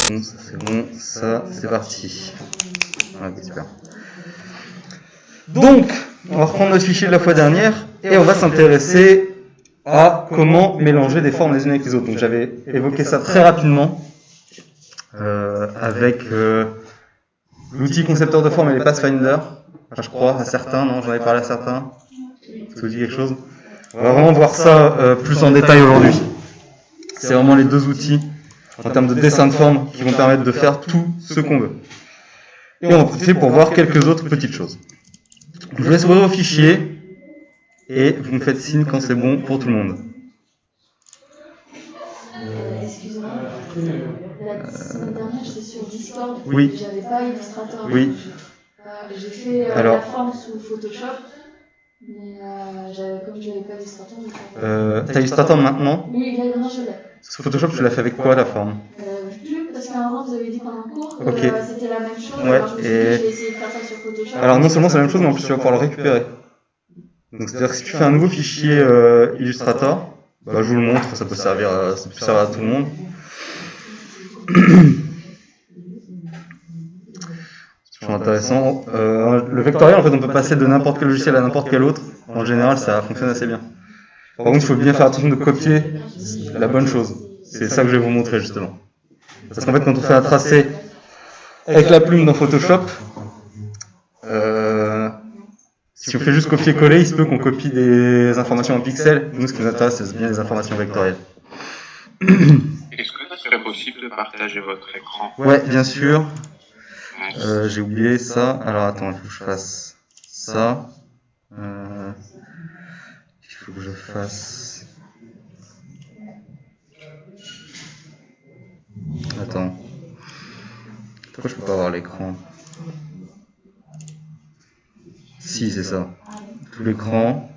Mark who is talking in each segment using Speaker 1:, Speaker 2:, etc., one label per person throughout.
Speaker 1: Bon, ça c'est bon, ça c'est parti. Ok, super. Donc, on va reprendre notre fichier de la fois dernière et on va s'intéresser à comment mélanger des formes les unes avec les autres. Donc j'avais évoqué ça très rapidement avec l'outil concepteur de forme et les pathfinders. Enfin, je crois à certains, non, j'en avais parlé à certains. Ça vous dit quelque chose? On va vraiment voir ça plus en détail aujourd'hui. C'est vraiment les deux outils en termes de dessin de forme qui vont permettre de faire tout ce qu'on veut. Et on va profiter pour voir quelques autres petites choses. Je vous laisse ouvrir vos fichiers et vous me faites signe quand c'est bon pour tout le monde.
Speaker 2: Excusez-moi, la semaine dernière j'étais sur Discord,
Speaker 1: oui.
Speaker 2: J'avais pas Illustrator.
Speaker 1: Oui.
Speaker 2: J'ai fait la forme sous Photoshop, mais comme je n'avais pas Illustrator,
Speaker 1: t'as Illustrator maintenant?
Speaker 2: Oui, là maintenant je l'ai.
Speaker 1: Sur Photoshop, tu l'as fait avec quoi la forme?
Speaker 2: Plus, parce qu'à un moment vous avez dit pendant le cours que c'était la même chose,
Speaker 1: ouais,
Speaker 2: alors je me suis dit je vais essayer de faire ça sur Photoshop.
Speaker 1: Alors non seulement c'est la même chose, mais en plus tu vas pouvoir le récupérer. Donc c'est-à-dire que si tu fais un nouveau fichier Illustrator, bah, je vous le montre, ça peut servir à tout le monde. C'est toujours intéressant. Le vectoriel, en fait, on peut passer de n'importe quel logiciel à n'importe quel autre. En général, ça fonctionne assez bien. Par contre, il faut bien faire attention de copier la bonne chose. C'est ça que je vais vous montrer justement. Parce qu'en fait, quand on fait un tracé avec la plume dans Photoshop, si on fait juste copier-coller, il se peut qu'on copie des informations en pixels. Nous, ce qui nous intéresse, c'est bien les informations vectorielles.
Speaker 3: Est-ce que ça serait possible de partager votre écran?
Speaker 1: Ouais, bien sûr. J'ai oublié ça. Alors attends, il faut que je fasse ça. Il faut que je fasse... Attends. Pourquoi je peux pas avoir l'écran? Si, c'est ça. Tout l'écran.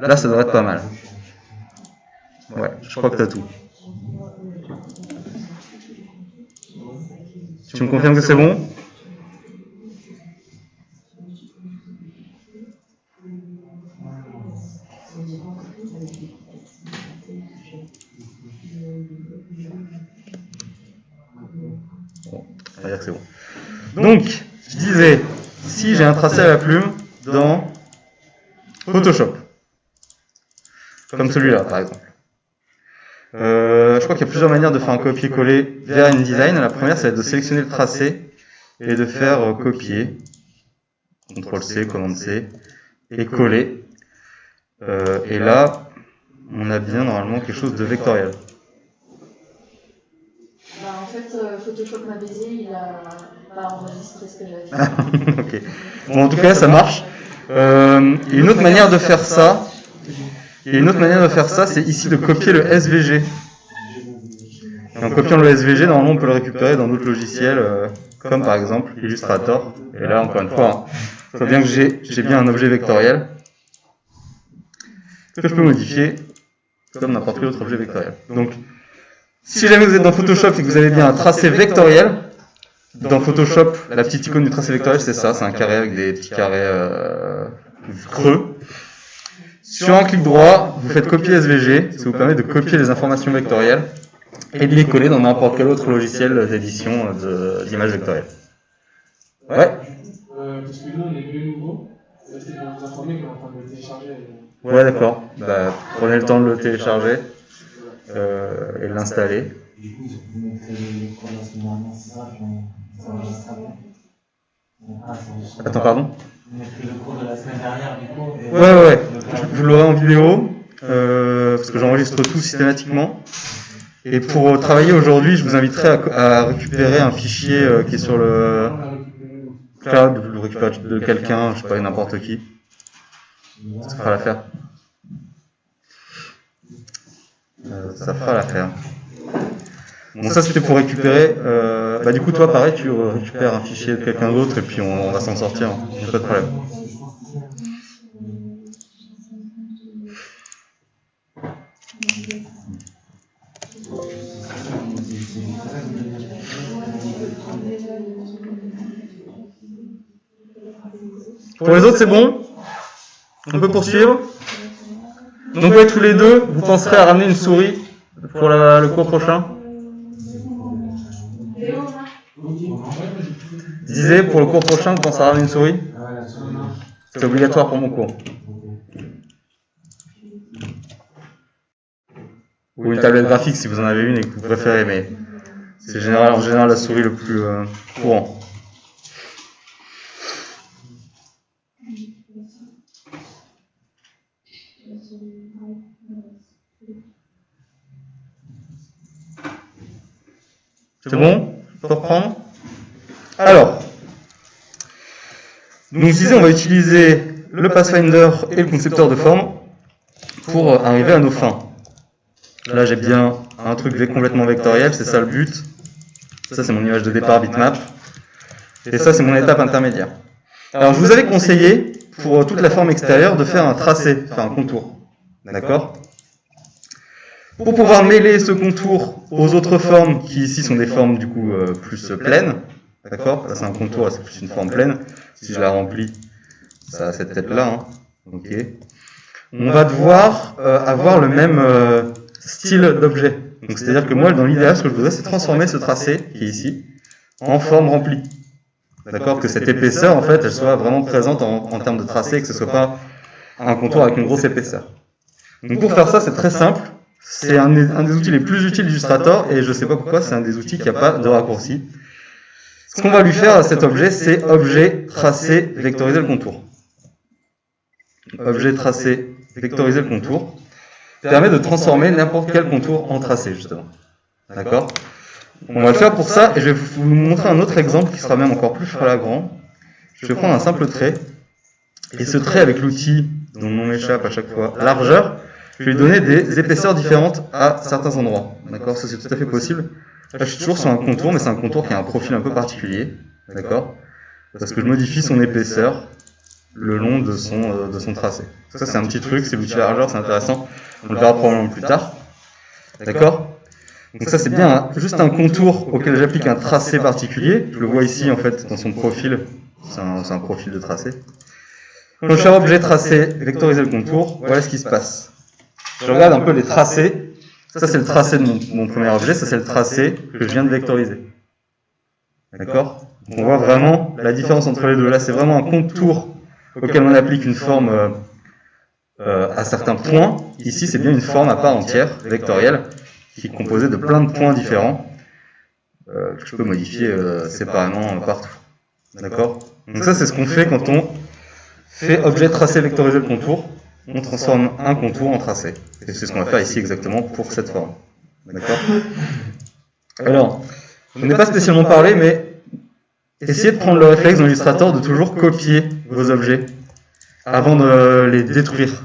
Speaker 1: Là, ça devrait être pas mal. Ouais, je crois que t'as tout. Tu me confirmes que c'est bon? Bon, on va dire que c'est bon. Donc, je disais, si j'ai un tracé à la plume dans Photoshop, comme celui-là par exemple, je crois qu'il y a plusieurs manières de faire un copier-coller vers InDesign. La première, ça va être de sélectionner le tracé et de faire copier, CTRL-C, commande-C, et coller. Et là, on a bien normalement quelque chose de vectoriel.
Speaker 2: Bah, en fait, Photoshop m'a baisé, il a pas enregistré ce que j'avais fait.
Speaker 1: Ok. Bon, en tout cas, ça marche. Une autre manière de faire ça, c'est ici de copier le SVG. Et en copiant le SVG, normalement, on peut le récupérer dans d'autres logiciels, comme par exemple Illustrator. Et là, encore une fois, il faut bien que j'ai bien un objet vectoriel que je peux modifier comme n'importe quel autre objet vectoriel. Donc, si jamais vous êtes dans Photoshop et que vous avez bien un tracé vectoriel, dans Photoshop, la petite icône du tracé vectoriel, c'est ça, c'est un carré avec des petits carrés creux. Sur un clic droit, vous faites copier SVG, ça vous permet de copier les informations vectorielles et de les coller dans n'importe quel autre logiciel d'édition d'images vectorielles. Ouais.
Speaker 4: Parce que nous, on est deux nouveaux, c'est pour vous informer qu'on est en train de le télécharger.
Speaker 1: Ouais, d'accord. Bah, prenez le temps de le télécharger et de l'installer.
Speaker 5: Du coup, vous montrez les cours de la semaine dernière, c'est ça, puis on s'enregistre après.
Speaker 1: Attends, pardon?
Speaker 5: Vous montrez le cours de la semaine dernière, du coup.
Speaker 1: Ouais. Je l'aurai en vidéo, parce que j'enregistre tout systématiquement. Et pour travailler aujourd'hui, je vous inviterai à récupérer un fichier qui est sur le cloud, vous le récupérez de quelqu'un, je sais pas, n'importe qui. Ça fera l'affaire. Ça fera l'affaire. Bon, ça c'était pour récupérer. Bah du coup, toi, pareil, tu récupères un fichier de quelqu'un d'autre et puis on va s'en sortir. Il n'y a pas de problème. Pour les autres, c'est bon? On peut poursuivre? Donc ouais, tous les deux, vous penserez à ramener une souris pour le cours prochain? Je disais, pour le cours prochain, vous pensez à ramener une souris?
Speaker 5: Ouais, la souris.
Speaker 1: C'est obligatoire pour mon cours. Ou une tablette graphique si vous en avez une et que vous préférez, mais c'est en général la souris le plus courant. C'est bon? Je peux reprendre? Alors, donc je disais, on va utiliser le Pathfinder et le concepteur de forme pour arriver à nos fins. Là, j'ai bien un truc complètement vectoriel, c'est ça le but. Ça, c'est mon image de départ bitmap. Et ça, c'est mon étape intermédiaire. Alors, je vous avais conseillé, pour toute la forme extérieure, de faire un tracé, faire un contour. D'accord? Pour pouvoir mêler ce contour aux autres formes, qui ici sont des formes du coup plus pleines. D'accord? Là, c'est un contour, là, c'est plus une forme pleine. Si je la remplis, ça a cette tête-là. Hein. Ok. On va devoir avoir le même style d'objet. Donc, c'est-à-dire que moi, dans l'idéal, ce que je voudrais, c'est transformer ce tracé, qui est ici, en forme remplie. D'accord? Que cette épaisseur, en fait, elle soit vraiment présente en termes de tracé, que ce soit pas un contour avec une grosse épaisseur. Donc, pour faire ça, c'est très simple. C'est un des outils les plus utiles d'Illustrator, et je sais pas pourquoi, c'est un des outils qui n'a pas de raccourci. Ce qu'on va lui faire à cet objet, c'est objet, tracé, vectoriser le contour. Objet, tracé, vectoriser le contour permet de transformer n'importe quel contour en tracé, justement. D'accord? On va le faire pour ça, et je vais vous montrer un autre exemple qui sera même encore plus flagrant. Je vais prendre un simple trait, et ce trait avec l'outil dont le nom m'échappe à chaque fois, largeur, je vais lui donner des épaisseurs différentes à certains endroits. D'accord? Ça, c'est tout à fait possible. Là, je suis toujours sur un contour, mais c'est un contour qui a un profil un peu particulier. D'accord? Parce que je modifie son épaisseur le long de son tracé. Ça, c'est un petit truc, c'est l'outil largeur, c'est intéressant. On le verra probablement plus tard. D'accord? Donc ça, c'est bien juste un contour auquel j'applique un tracé particulier. Je le vois ici, en fait, dans son profil. C'est un profil de tracé. Quand je fais objet, tracé, vectoriser le contour, voilà ce qui se passe. Je regarde un peu les tracés. Ça, c'est le tracé de mon premier objet. Ça, c'est le tracé que je viens de vectoriser. D'accord? On voit vraiment la différence entre les deux. Là, c'est vraiment un contour auquel on applique une forme à certains points. Ici, c'est bien une forme à part entière, vectorielle, qui est composée de plein de points différents que je peux modifier séparément partout. D'accord? Donc ça, c'est ce qu'on fait quand on fait objet, tracé, vectoriser le contour. On transforme un contour en tracé. Et c'est ce qu'on va faire ici exactement pour cette forme. D'accord? Alors, je n'ai pas spécialement parlé, mais essayez de prendre le réflexe dans Illustrator de toujours copier vos objets avant de les détruire.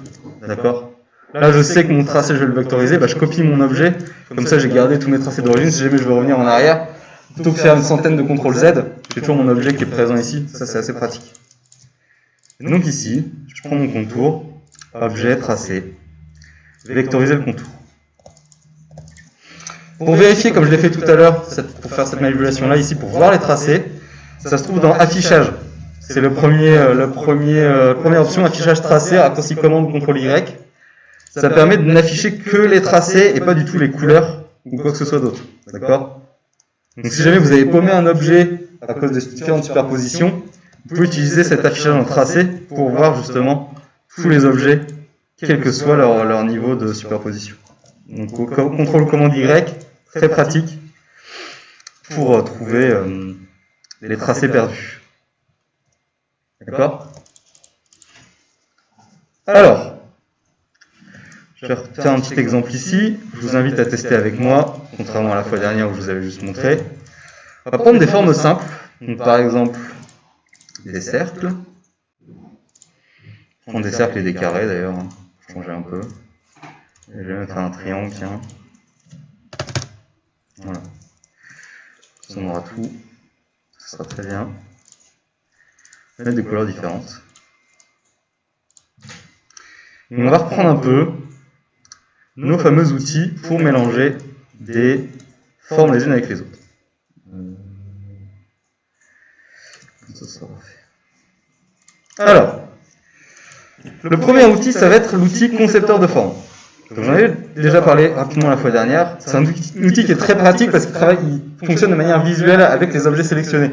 Speaker 1: D'accord? Là, je sais que mon tracé, je vais le vectoriser, bah, je copie mon objet. Comme ça, j'ai gardé tous mes tracés d'origine. Si jamais je veux revenir en arrière, plutôt que faire une centaine de CTRL Z, j'ai toujours mon objet qui est présent ici. Ça, c'est assez pratique. Et donc ici, je prends mon contour, objet, tracé, vectoriser le contour. Pour vérifier, comme je l'ai fait tout à l'heure, pour faire cette manipulation-là, ici, pour voir les tracés, ça se trouve dans affichage. C'est la première option, affichage tracé, raccourci commande CTRL Y. Ça permet de n'afficher que les tracés et pas du tout les couleurs ou quoi que ce soit d'autre. D'accord? Donc si jamais vous avez paumé un objet à cause des différentes superpositions, vous pouvez utiliser cet affichage en tracé pour voir justement tous les objets, quel que soit leur niveau de superposition. Donc CTRL commande Y, très pratique pour trouver les tracés perdus. D'accord? Alors, je vais faire un petit exemple ici. Je vous invite à tester avec moi, contrairement à la fois dernière où je vous avais juste montré. On va prendre des formes simples. Donc, par exemple, des cercles. Prendre des cercles et des carrés d'ailleurs. Changer un peu. Et je vais même faire un triangle, tiens. Voilà. Ça, on aura tout. Ça sera très bien. On va mettre des couleurs différentes. Et on va reprendre un peu nos fameux outils pour mélanger des formes les unes avec les autres. Ça sera fait. Alors, le premier outil, ça va être l'outil concepteur de forme. Donc j'en ai déjà parlé rapidement la fois dernière. C'est un outil qui est très pratique parce qu'il fonctionne de manière visuelle avec les objets sélectionnés.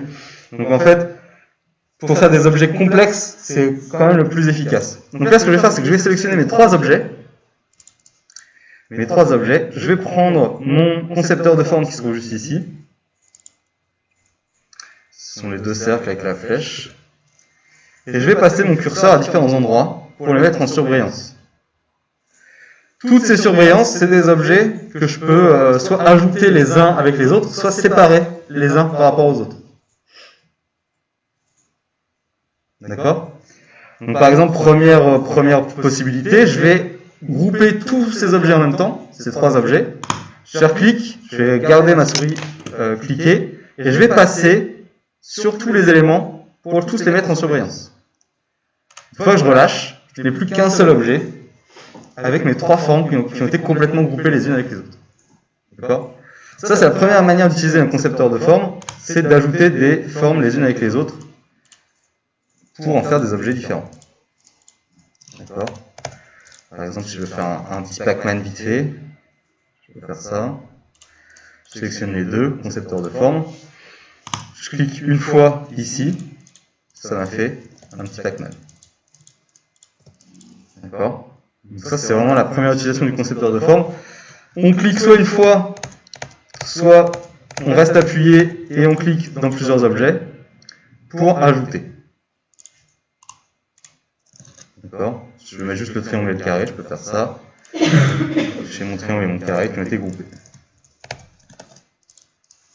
Speaker 1: Donc en fait, pour faire des objets complexes, c'est quand même le plus efficace. Donc là, ce que je vais faire, c'est que je vais sélectionner mes trois objets. Je vais prendre mon concepteur de forme qui se trouve juste ici. Ce sont les deux cercles avec la flèche. Et je vais passer mon curseur à différents endroits pour les mettre en surbrillance. Toutes ces surveillances, c'est des objets que je peux soit ajouter les uns avec les autres, soit séparer les uns par rapport aux autres. D'accord? Donc par exemple, première possibilité, je vais grouper tous ces objets en même temps, ces trois objets. Je vais faire clic, je vais garder ma souris cliquée, et je vais passer sur tous les éléments pour tous les mettre en surveillance. Une fois que je relâche, je n'ai plus qu'un seul objet, avec mes trois formes qui ont été complètement groupées les unes avec les autres. D'accord? Ça, c'est la première manière d'utiliser un concepteur de forme, c'est d'ajouter des formes les unes avec les autres pour en faire des objets différents. D'accord? Par exemple, si je veux faire un petit Pac-Man vite fait, je vais faire ça. Je sélectionne les deux concepteurs de forme. Je clique une fois ici, ça m'a fait un petit Pac-Man. D'accord? Donc ça, c'est vraiment la première utilisation du concepteur de forme. On clique soit une fois, soit on reste appuyé et on clique dans plusieurs objets pour ajouter. D'accord? Je mets juste le triangle et le carré, je peux faire ça. J'ai mon triangle et mon carré qui ont été groupés.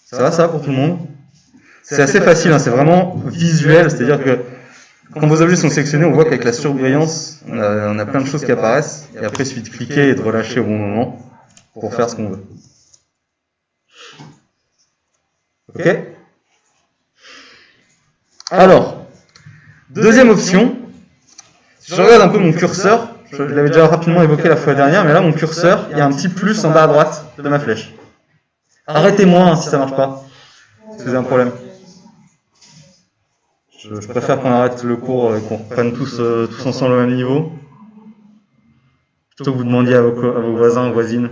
Speaker 1: Ça va ça pour tout le monde? C'est assez facile, hein, c'est vraiment visuel, c'est-à-dire que quand vos objets sont sélectionnés, on voit qu'avec la surbrillance, on a plein de choses qui apparaissent, et après il suffit de cliquer et de relâcher au bon moment pour faire ce qu'on veut. Ok? Alors, deuxième option, si je regarde un peu mon curseur, je l'avais déjà rapidement évoqué la fois dernière, mais là mon curseur, il y a un petit plus en bas à droite de ma flèche. Arrêtez-moi hein, si ça marche pas, si vous avez un problème. Je préfère qu'on arrête le cours et qu'on reprenne tous ensemble au même niveau. Plutôt que vous demandiez à vos voisins, voisines.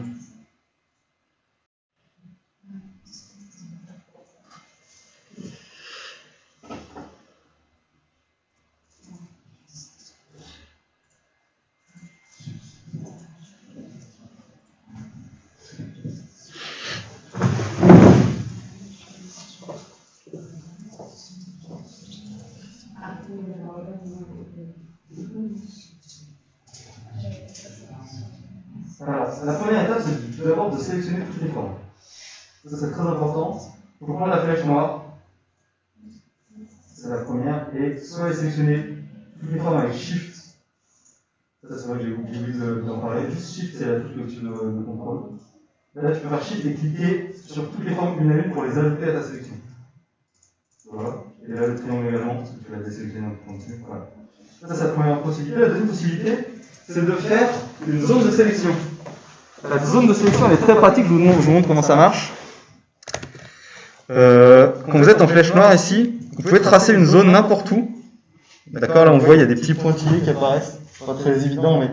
Speaker 1: Alors, la première étape, c'est d'abord de sélectionner toutes les formes. Ça, c'est très important. Il faut prendre la flèche noire. C'est la première. Et soit sélectionner toutes les formes avec Shift. Ça, c'est vrai que j'ai oublié d'en parler. Juste Shift, c'est la touche au-dessus de contrôle. Là, tu peux faire Shift et cliquer sur toutes les formes une à une pour les ajouter à ta sélection. Voilà. Et là, le triangle également, parce que tu l'as désélectionné en continu. Voilà. Ça, c'est la première possibilité. La deuxième possibilité, c'est de faire une zone de sélection. La zone de sélection elle est très pratique, je vous montre comment ça marche. Quand vous êtes en flèche noire ici, vous pouvez tracer une zone n'importe où. D'accord, là on voit il y a des petits pointillés qui apparaissent. C'est pas très évident, mais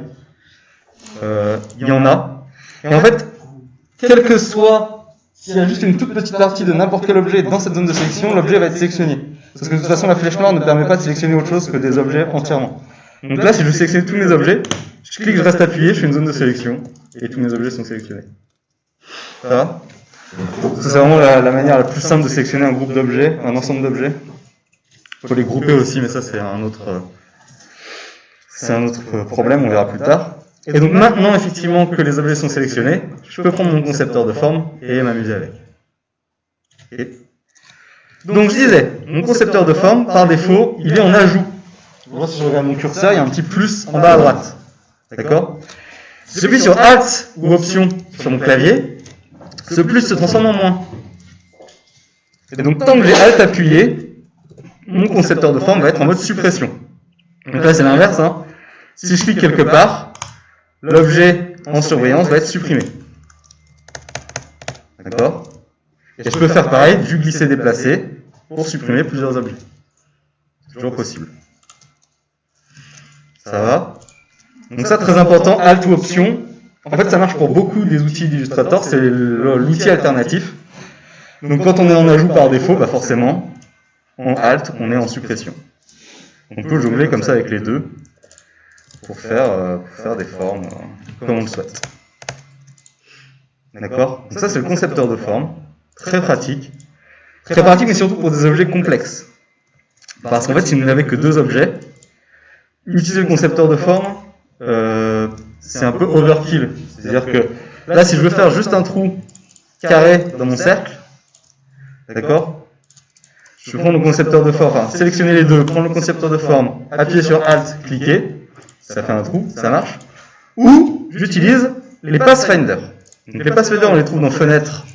Speaker 1: il y en a. Et en fait, quel que soit, s'il y a juste une toute petite partie de n'importe quel objet dans cette zone de sélection, l'objet va être sélectionné. Parce que de toute façon, la flèche noire ne permet pas de sélectionner autre chose que des objets entièrement. Donc là, si je sélectionne tous mes objets, je clique, je reste appuyé, je fais une zone de sélection, et tous mes objets sont sélectionnés. Ça va? Ça, c'est vraiment la manière la plus simple de sélectionner un groupe d'objets, un ensemble d'objets. Il faut les grouper aussi, mais ça, c'est un autre problème, on verra plus tard. Et donc maintenant, effectivement, que les objets sont sélectionnés, je peux prendre mon concepteur de forme et m'amuser avec. Okay. Donc je disais, mon concepteur de forme, par défaut, il est en ajout. Si je regarde mon curseur, il y a un petit plus en bas à droite. D'accord? Si j'appuie sur Alt ou Option sur mon clavier, ce plus se transforme en moins. Et donc tant que j'ai Alt appuyé, mon concepteur de forme va être en mode suppression. Donc là c'est l'inverse. Hein. Si je clique quelque part, l'objet en surveillance va être supprimé. D'accord? Et je peux faire pareil, du glisser-déplacer, pour supprimer plusieurs objets. C'est toujours possible. Ça va? Donc ça, très important, Alt ou Option, En fait, ça marche pour beaucoup des outils d'Illustrator, c'est l'outil alternatif. Donc quand on est en ajout par défaut, bah forcément, en Alt, on est en suppression. On peut jongler comme ça avec les deux pour faire des formes comme on le souhaite. D'accord? Donc ça, c'est le concepteur de forme. Très pratique. Très pratique, mais surtout pour des objets complexes. Parce qu'en fait, si vous n'avez que deux objets, utiliser le concepteur de forme, c'est un peu overkill. C'est-à-dire que là, si je veux faire juste un trou carré dans mon cercle, d'accord? Je prends le concepteur de forme, enfin, sélectionner les deux, prendre le concepteur de forme, appuyer sur Alt, cliquer, ça fait un trou, ça marche. Ou j'utilise les Pathfinder. Donc les Pathfinder, on les trouve dans Fenêtre,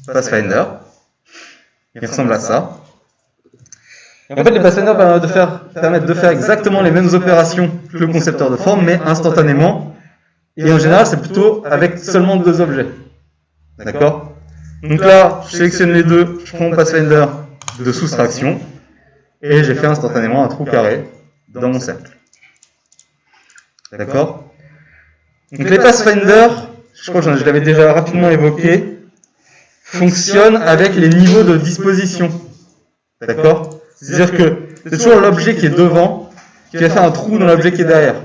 Speaker 1: Pathfinder. Ils ressemblent à ça. Et en fait, les Pathfinder permettent de faire exactement les mêmes opérations que le concepteur de forme, mais instantanément. Et en général, c'est plutôt avec seulement deux objets. D'accord? Donc là, je sélectionne les deux, je prends mon Pathfinder de soustraction, et j'ai fait instantanément un trou carré dans mon cercle. D'accord? Donc les Pathfinder, je crois que je l'avais déjà rapidement évoqué, fonctionnent avec les niveaux de disposition. D'accord? C'est-à-dire que c'est toujours l'objet qui est devant qui va faire un trou dans l'objet qui est derrière.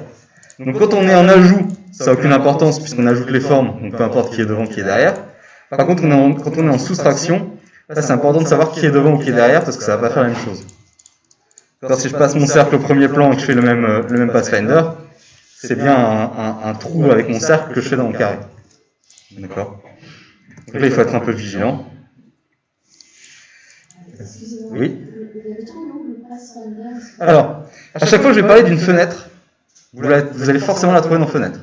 Speaker 1: Donc quand on est en ajout, ça n'a aucune importance puisqu'on ajoute les formes, donc peu importe qui est devant, qui est derrière. Par contre, quand on est en soustraction, là c'est important de savoir qui est devant ou qui est derrière parce que ça ne va pas faire la même chose. Alors, si je passe mon cercle au premier plan et que je fais le même Pathfinder, c'est bien un trou avec mon cercle que je fais dans mon carré. D'accord? Donc là, il faut être un peu vigilant.
Speaker 2: Excusez-moi.
Speaker 1: Oui.
Speaker 2: Vous avez trop long le Pathfinder.
Speaker 1: Alors, à chaque fois que je vais parler d'une fenêtre, vous allez forcément la trouver dans fenêtre.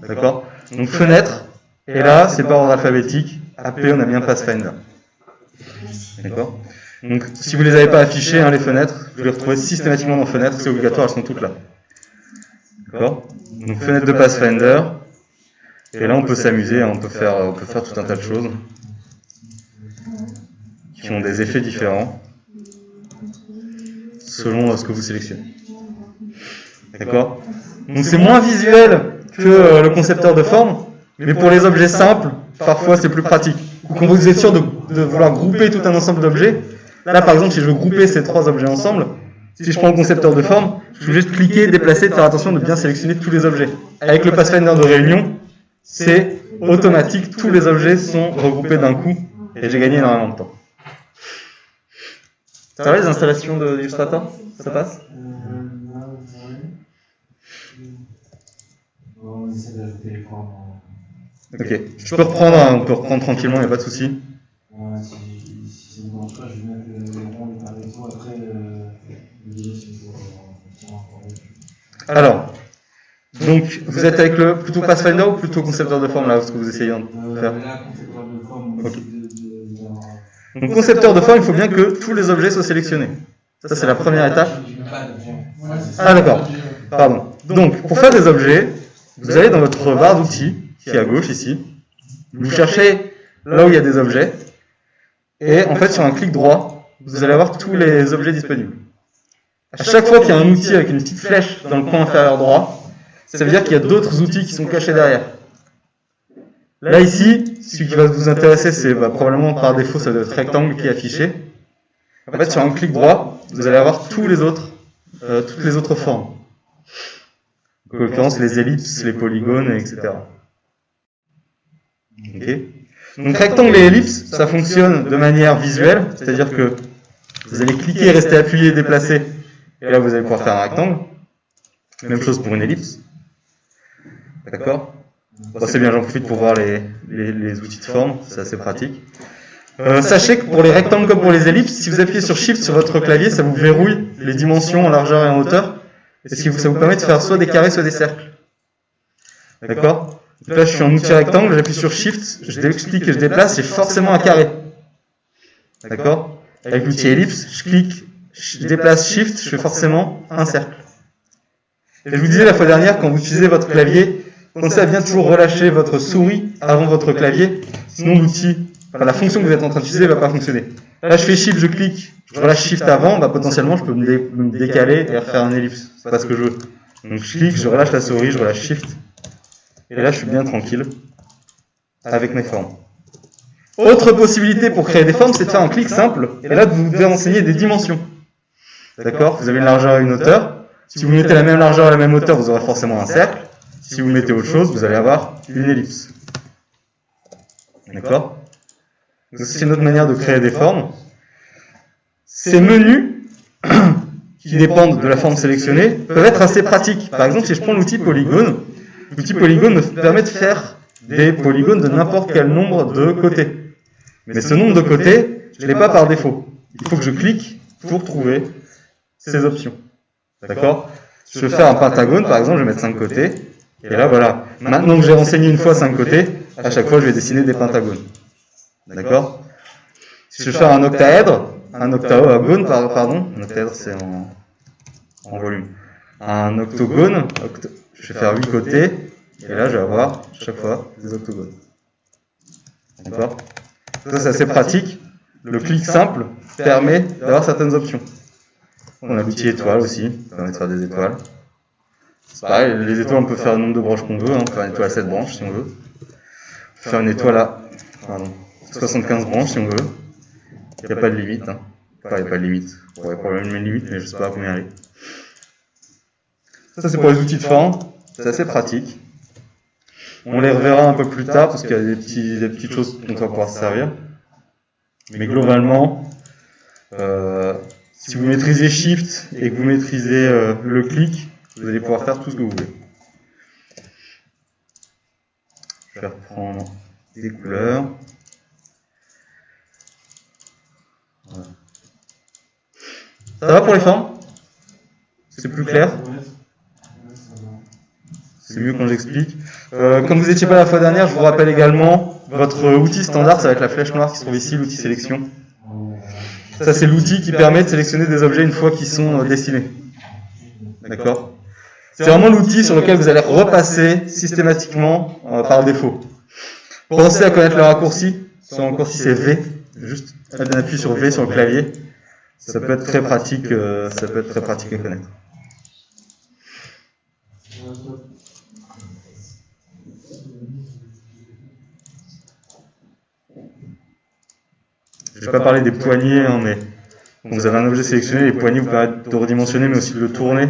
Speaker 1: D'accord? Donc fenêtre, et là, c'est par ordre alphabétique. AP, on a bien Pathfinder. D'accord? Donc, si vous ne les avez pas affichées, hein, les fenêtres, vous les retrouvez systématiquement dans fenêtre, c'est obligatoire, elles sont toutes là. D'accord? Donc fenêtre de Pathfinder. Et là, on peut s'amuser, hein, on peut faire tout un tas de choses qui ont des effets différents selon ce que vous sélectionnez. D'accord? Donc c'est moins visuel que le concepteur de forme, mais pour les objets simples, parfois c'est plus pratique. Ou quand vous êtes sûr de vouloir grouper tout un ensemble d'objets, là par exemple si je veux grouper ces trois objets ensemble, si je prends le concepteur de forme, je peux juste cliquer, déplacer, de faire attention de bien sélectionner tous les objets. Avec le Pathfinder de réunion, c'est automatique, tous les objets sont regroupés d'un coup, et j'ai gagné énormément de temps. Ça va les installations d'Illustrator? Ça passe?
Speaker 5: On essaie d'ajouter les formes.
Speaker 1: Ok, je peux reprendre, hein, on peut reprendre tranquillement, il n'y a pas de souci.
Speaker 5: Ouais, si ça ne marche pas, je vais mettre le rond et avec toi après le délai pour
Speaker 1: Alors, donc vous êtes avec le plutôt Pathfinder ou plutôt concepteur de forme là, ce que vous essayez de faire?
Speaker 5: Là, concepteur de forme,
Speaker 1: Ok. Donc concepteur de forme, il faut bien que tous les objets soient sélectionnés. Ça c'est la première étape. Ah d'accord, pardon. Donc pour faire des objets, vous allez dans votre barre d'outils, qui est à gauche ici, vous cherchez là où il y a des objets, et en fait sur un clic droit, vous allez avoir tous les objets disponibles. À chaque fois qu'il y a un outil avec une petite flèche dans le coin inférieur droit, ça veut dire qu'il y a d'autres outils qui sont cachés derrière. Là ici, celui qui va vous intéresser, c'est probablement par défaut, ça doit être rectangle qui est affiché. En fait, sur un clic droit, vous allez avoir toutes les autres formes. En l'occurrence, les ellipses, les polygones, etc. Okay. Donc rectangle et ellipse, ça fonctionne de manière visuelle, c'est-à-dire que vous allez cliquer, rester appuyé, déplacer, et là vous allez pouvoir faire un rectangle. Même chose pour une ellipse. D'accord? Bon, c'est bien, j'en profite pour voir les outils de forme, c'est assez pratique. Sachez que pour les rectangles comme pour les ellipses, si vous appuyez sur Shift sur votre clavier, ça vous verrouille les dimensions en largeur et en hauteur, et ça vous permet de faire soit des carrés, soit des cercles. D'accord? Donc là, je suis en outil rectangle, j'appuie sur Shift, je clique et je déplace, j'ai forcément un carré. D'accord? Avec l'outil ellipse, je clique, je déplace Shift, je fais forcément un cercle. Et je vous disais la fois dernière, quand vous utilisez votre clavier, pensez à bien toujours relâcher votre souris avant votre clavier, sinon la fonction que vous êtes en train d'utiliser ne va pas fonctionner. Là, je fais Shift, je clique, je relâche Shift avant, potentiellement, je peux me décaler et refaire un ellipse. C'est pas ce que je veux. Donc, je clique, je relâche la souris, je relâche Shift. Et là, je suis bien tranquille avec mes formes. Autre possibilité pour créer des formes, c'est de faire un clic simple. Et là, vous devez renseigner des dimensions. D'accord? Vous avez une largeur et une hauteur. Si vous mettez la même largeur et la même hauteur, vous aurez forcément un cercle. Si vous mettez autre chose, vous allez avoir une ellipse. D'accord? Donc, c'est une autre manière de créer des formes. Ces menus, qui dépendent de la forme sélectionnée, peuvent être assez pratiques. Par exemple, si je prends l'outil polygone me permet de faire des polygones de n'importe quel nombre de côtés. Mais ce nombre de côtés, je ne l'ai pas par défaut. Il faut que je clique pour trouver ces options. D'accord? Si je veux faire un pentagone, par exemple, je vais mettre 5 côtés. Et là, voilà. Maintenant que j'ai renseigné une fois 5 côtés, à chaque fois, je vais dessiner des pentagones. D'accord? Si je veux faire un octagone, pardon. Un octaèdre, c'est en volume. Un octogone, je vais faire 8 côtés. Et là, je vais avoir, chaque fois, des octogones. D'accord? Ça, c'est assez pratique. Le clic simple permet d'avoir certaines options. On a l'outil étoile aussi, qui permet de faire des étoiles. C'est pareil, les étoiles, on peut faire le nombre de branches qu'on veut. On peut faire une étoile à 7 branches, si on veut. On peut faire une étoile à 75 branches, si on veut. Il n'y a pas de limite. Enfin, il n'y a pas de limite. Il y a probablement une limite, mais je ne sais pas à combien elle est. Ça, c'est pour les outils de forme. C'est assez pratique. On les reverra un peu plus tard, parce qu'il y a des petites choses dont on va pouvoir se servir. Mais globalement, si vous maîtrisez Shift et que vous maîtrisez le clic, vous allez pouvoir faire tout ce que vous voulez. Je vais reprendre des couleurs. Voilà. Ça va pour les formes? C'est plus clair? C'est mieux quand j'explique. Comme vous n'étiez pas la fois dernière, je vous rappelle également, votre outil standard, ça va être la flèche noire qui se trouve ici, l'outil sélection. Ça, c'est l'outil qui permet de sélectionner des objets une fois qu'ils sont dessinés. D'accord? C'est vraiment l'outil sur lequel vous allez repasser systématiquement par défaut. Pensez à connaître le raccourci. Son raccourci, c'est V. Juste un appui sur V sur le clavier. Ça peut être très pratique, à connaître. Je ne vais pas parler des poignées, hein, mais quand vous avez un objet sélectionné, les poignées vous permettent de redimensionner, mais aussi de le tourner.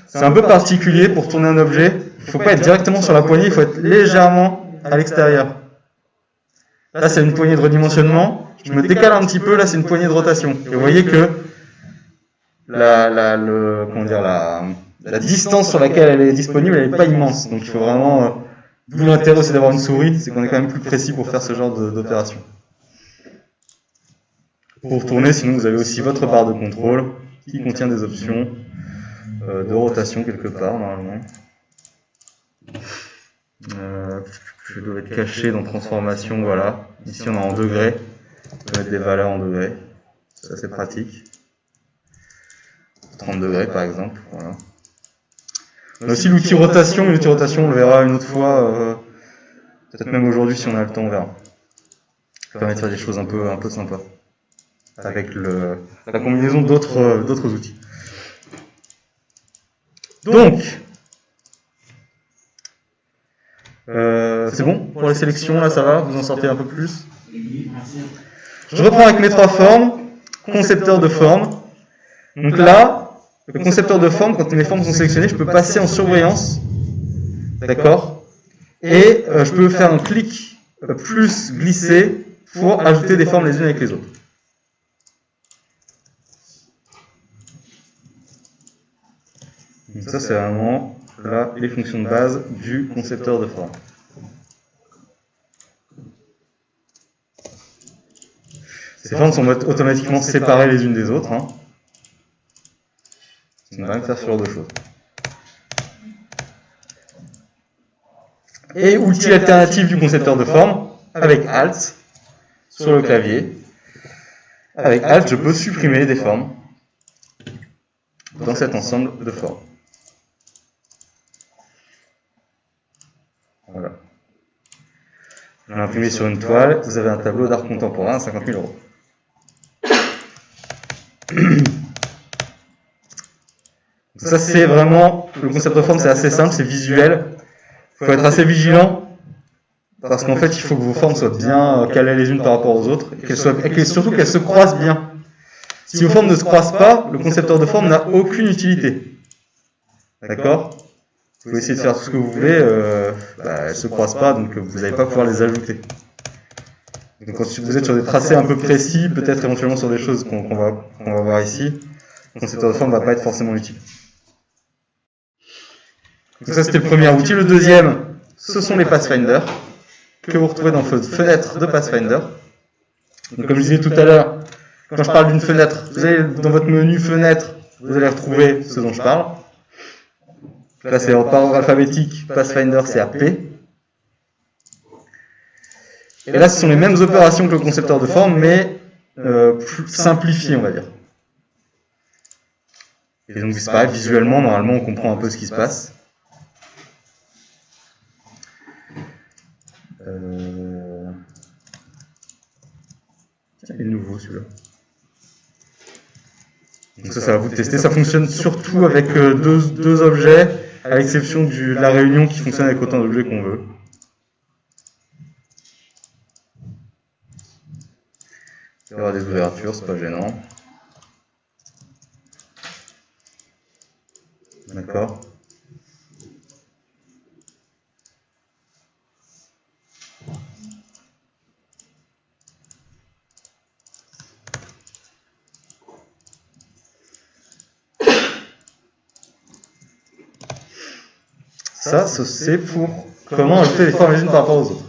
Speaker 1: C'est un peu particulier pour tourner un objet. Il ne faut pas être directement sur la poignée, il faut être légèrement à l'extérieur. Là, c'est une poignée de redimensionnement. Je me décale un petit peu, là, c'est une poignée de rotation. Et vous voyez que la distance sur laquelle elle est disponible, elle n'est pas immense. Donc il faut vraiment... D'où l'intérêt aussi d'avoir une souris, c'est qu'on est quand même plus précis pour faire ce genre d'opération. Pour tourner, sinon vous avez aussi votre barre de contrôle qui contient des options de rotation quelque part normalement. Je dois être caché dans transformation, voilà. Ici on est en degrés, on peut mettre des valeurs en degrés, c'est assez pratique. 30 degrés par exemple, voilà. On a aussi l'outil rotation, l'outil rotation on le verra une autre fois, peut-être même aujourd'hui si on a le temps on verra. Ça permet de faire des choses un peu sympas. Avec la combinaison d'autres outils. Donc, c'est bon pour les sélections, là ça va, vous en sortez un peu plus. Je reprends avec mes 3 formes, concepteur de forme. Donc là, le concepteur de forme, quand mes formes sont sélectionnées, je peux passer en surbrillance, d'accord, et je peux faire un clic plus glisser pour ajouter des formes les unes avec les autres. Donc ça, c'est vraiment là les fonctions de base du concepteur de forme. Ces formes sont automatiquement séparées les unes des autres. Ça va même faire ce genre de choses. Et outil alternatif du concepteur de forme, avec Alt sur le clavier. Avec Alt, je peux supprimer des formes dans cet ensemble de formes. Voilà. Je vais l'imprimer sur une toile, vous avez un tableau d'art contemporain à 50 000 €. Ça c'est vraiment, le concept de forme c'est assez simple, c'est visuel. faut être assez vigilant, parce qu'en fait, il faut que vos formes soient bien calées les unes par rapport aux autres, et surtout qu'elles se croisent bien. Si vos formes ne se croisent pas, le concepteur de forme n'a aucune utilité. D'accord? Vous pouvez essayer de faire tout ce que vous voulez, elles ne se croisent pas, donc vous n'allez pas pouvoir les ajouter. Donc quand vous êtes sur des tracés un peu précis, peut-être éventuellement sur des choses qu'on va voir ici, le concepteur de forme ne va pas être forcément utile. Donc ça c'était le premier outil. Le deuxième, ce sont les Pathfinder, que vous retrouvez dans votre fenêtre de Pathfinder. Donc comme je disais tout à l'heure, quand je parle d'une fenêtre, vous allez dans votre menu fenêtre, vous allez retrouver ce dont je parle. Là c'est par ordre alphabétique, Pathfinder c'est à P. Et là ce sont les mêmes opérations que le concepteur de forme, mais plus simplifiées on va dire. Et donc c'est pareil, visuellement, normalement on comprend un peu ce qui se passe. Il est nouveau celui-là. Donc ça va vous tester. Ça fonctionne surtout avec deux objets, à l'exception de la réunion qui fonctionne avec autant d'objets qu'on veut. Il y aura des ouvertures, c'est pas gênant. D'accord. Ça, c'est pour comment ajouter les formes les unes par rapport aux autres.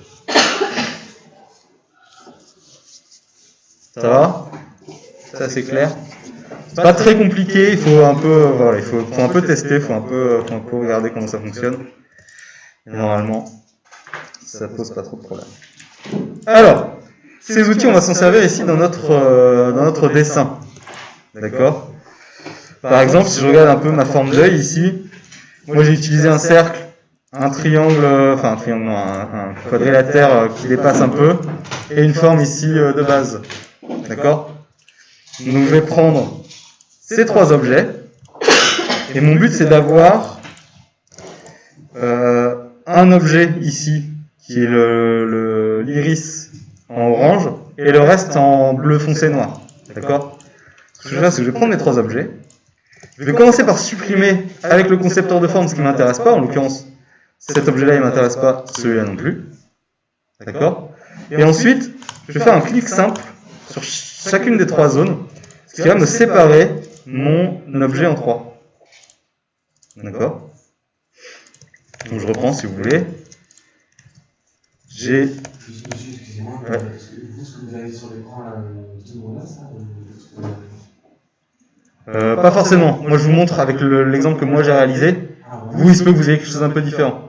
Speaker 1: Ça va? Ça c'est clair. C'est pas très compliqué, il faut un peu, voilà, il faut un peu tester, il faut un peu regarder comment ça fonctionne. Et normalement, ça pose pas trop de problème. Alors, ces outils, on va s'en servir ici dans notre dessin. D'accord? Par exemple, si je regarde un peu ma forme d'œil ici, moi j'ai utilisé un cercle, un triangle, un quadrilatère qui dépasse un peu, et une forme ici de base. D'accord? Donc je vais prendre ces trois objets, et mon but c'est d'avoir un objet ici, qui est l'iris en orange, et le reste en bleu foncé noir. D'accord? Ce que je vais faire, c'est que je vais prendre les trois objets, je vais commencer par supprimer avec le concepteur de forme ce qui ne m'intéresse pas, en l'occurrence, cet objet-là il ne m'intéresse pas, celui-là non plus. D'accord? Et ensuite, je vais faire un clic simple sur chacune des trois zones, ce qui va me séparer mon objet en trois. D'accord? Donc je reprends si vous voulez. J'ai...
Speaker 5: Excusez-moi,
Speaker 1: Ouais.
Speaker 5: vous, ce que vous avez sur l'écran, là, tout le monde a ça
Speaker 1: Pas forcément. Moi je vous montre avec l'exemple que moi j'ai réalisé. Vous, il se peut que vous ayez quelque chose d'un peu différent.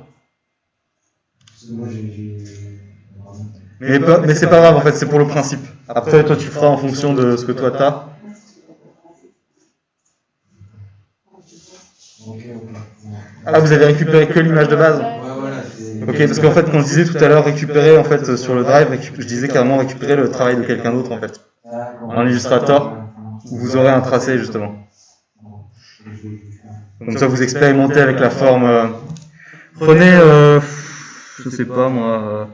Speaker 5: Moi,
Speaker 1: Mais c'est pas grave en fait, c'est pour le principe. Après, toi tu feras en fonction de ce que toi t'as. Ah, vous avez récupéré que l'image de base? Ok, parce qu'en fait, quand je disais tout à l'heure récupérer en fait sur le drive, je disais carrément récupérer le travail de quelqu'un d'autre en fait. En Illustrator, où vous aurez un tracé justement. Comme ça, vous expérimentez avec la forme. Prenez, je sais pas moi,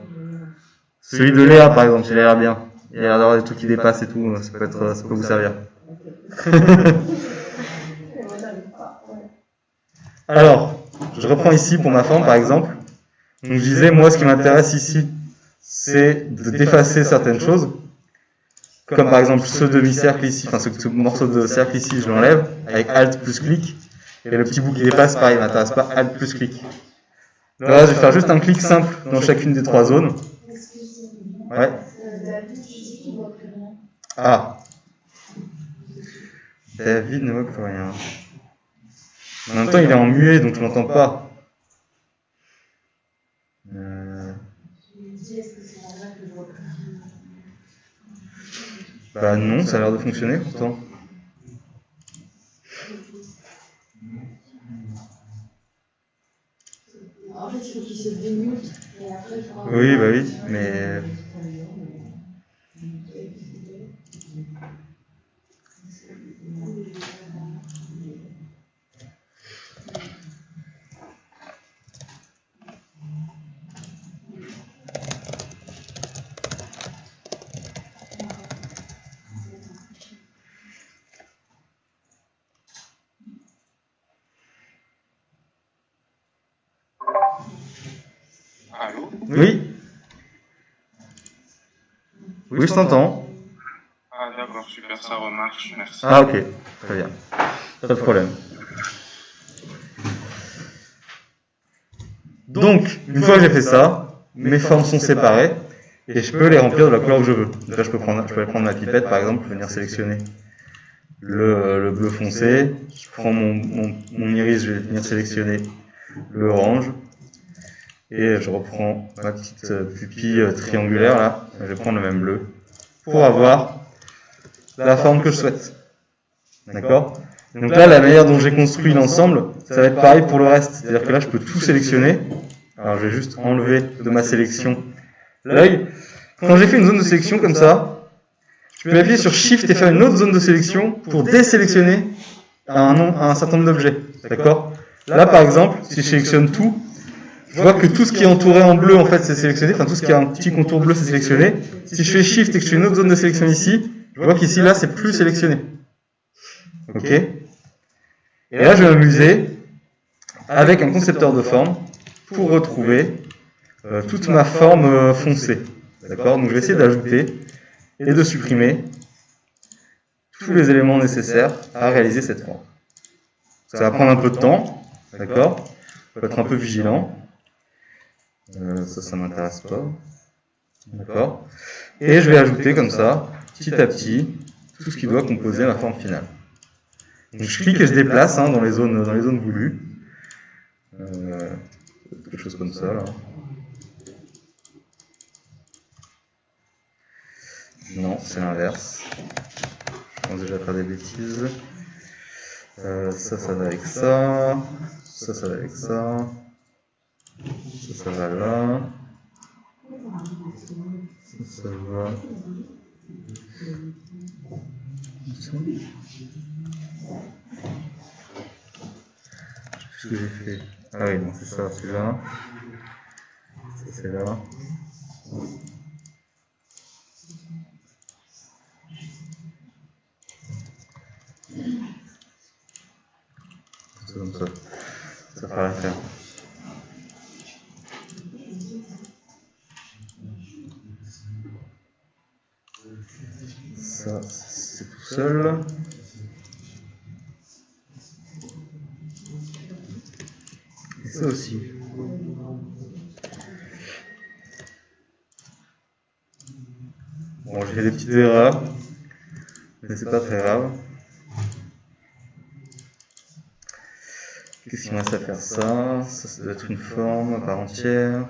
Speaker 1: celui de Léa par exemple, il a l'air bien. Il a l'air d'avoir des trucs qui dépassent et tout, ça peut vous servir. Alors, je reprends ici pour ma forme par exemple. Donc je disais, moi ce qui m'intéresse ici, c'est de d'effacer certaines choses. Comme par exemple ce demi-cercle ici, enfin ce morceau de cercle ici, je l'enlève avec Alt plus clic. Et le petit bout qui dépasse, pareil, il ne m'intéresse pas, Alt plus clic. Là, je vais faire juste un clic simple dans chacune des trois zones. Ouais. Ah. David ne voit plus rien. En même temps, il est en muet, donc je ne l'entends pas. Bah non, ça a l'air de fonctionner pourtant.
Speaker 2: En fait, il faut qu'il se démute et après il fera...
Speaker 1: Oui, bah oui, mais... Oui. Oui, je t'entends.
Speaker 3: Ah d'accord, super, ça remarche, merci.
Speaker 1: Ah, ok. Très bien. Pas de problème. Donc, une fois que j'ai fait ça, mes formes sont séparées et je peux les remplir de la couleur que je veux. Donc là, je peux aller prendre ma pipette, par exemple, venir sélectionner le bleu foncé. Je prends mon iris, je vais venir sélectionner le orange. Et je reprends ma petite pupille triangulaire là. Je vais prendre le même bleu pour avoir la forme que je souhaite. D'accord ? Donc là, la manière dont j'ai construit l'ensemble, ça va être pareil pour le reste. C'est-à-dire que là, je peux tout sélectionner. Alors, je vais juste enlever de ma sélection l'œil. Quand j'ai fait une zone de sélection comme ça, je peux appuyer sur Shift et faire une autre zone de sélection pour désélectionner un certain nombre d'objets. D'accord ? Là, par exemple, si je sélectionne tout, je vois que tout ce qui est entouré en bleu, en fait, c'est sélectionné. Enfin, tout ce qui a un petit contour bleu, c'est sélectionné. Si je fais Shift et que je fais une autre zone de sélection ici, je vois qu'ici, là, c'est plus sélectionné. Ok ? Et là, je vais m'amuser avec un concepteur de forme pour retrouver toute ma forme foncée. D'accord ? Donc, je vais essayer d'ajouter et de supprimer tous les éléments nécessaires à réaliser cette forme. Ça va prendre un peu de temps. D'accord ? Il faut être un peu vigilant. Ça m'intéresse pas. D'accord ? Et je vais ajouter comme ça, petit à petit, tout ce qui doit composer ma forme finale. Donc je clique et je déplace dans les zones voulues. Quelque chose comme ça là. Non, c'est l'inverse. Je pense déjà faire des bêtises. Ça va avec ça. Ça va avec ça. Ça va là. Ça va. Qu'est-ce que j'ai fait? Ah oui, non, c'est ça, celui-là. Ça, c'est là. C'est comme ça. Ça fera l'affaire. Ça, c'est tout seul. Et ça aussi. Bon, j'ai fait des petites erreurs, mais c'est pas très grave. Qu'est-ce qu'il me reste à faire? Ça doit être une forme à part entière.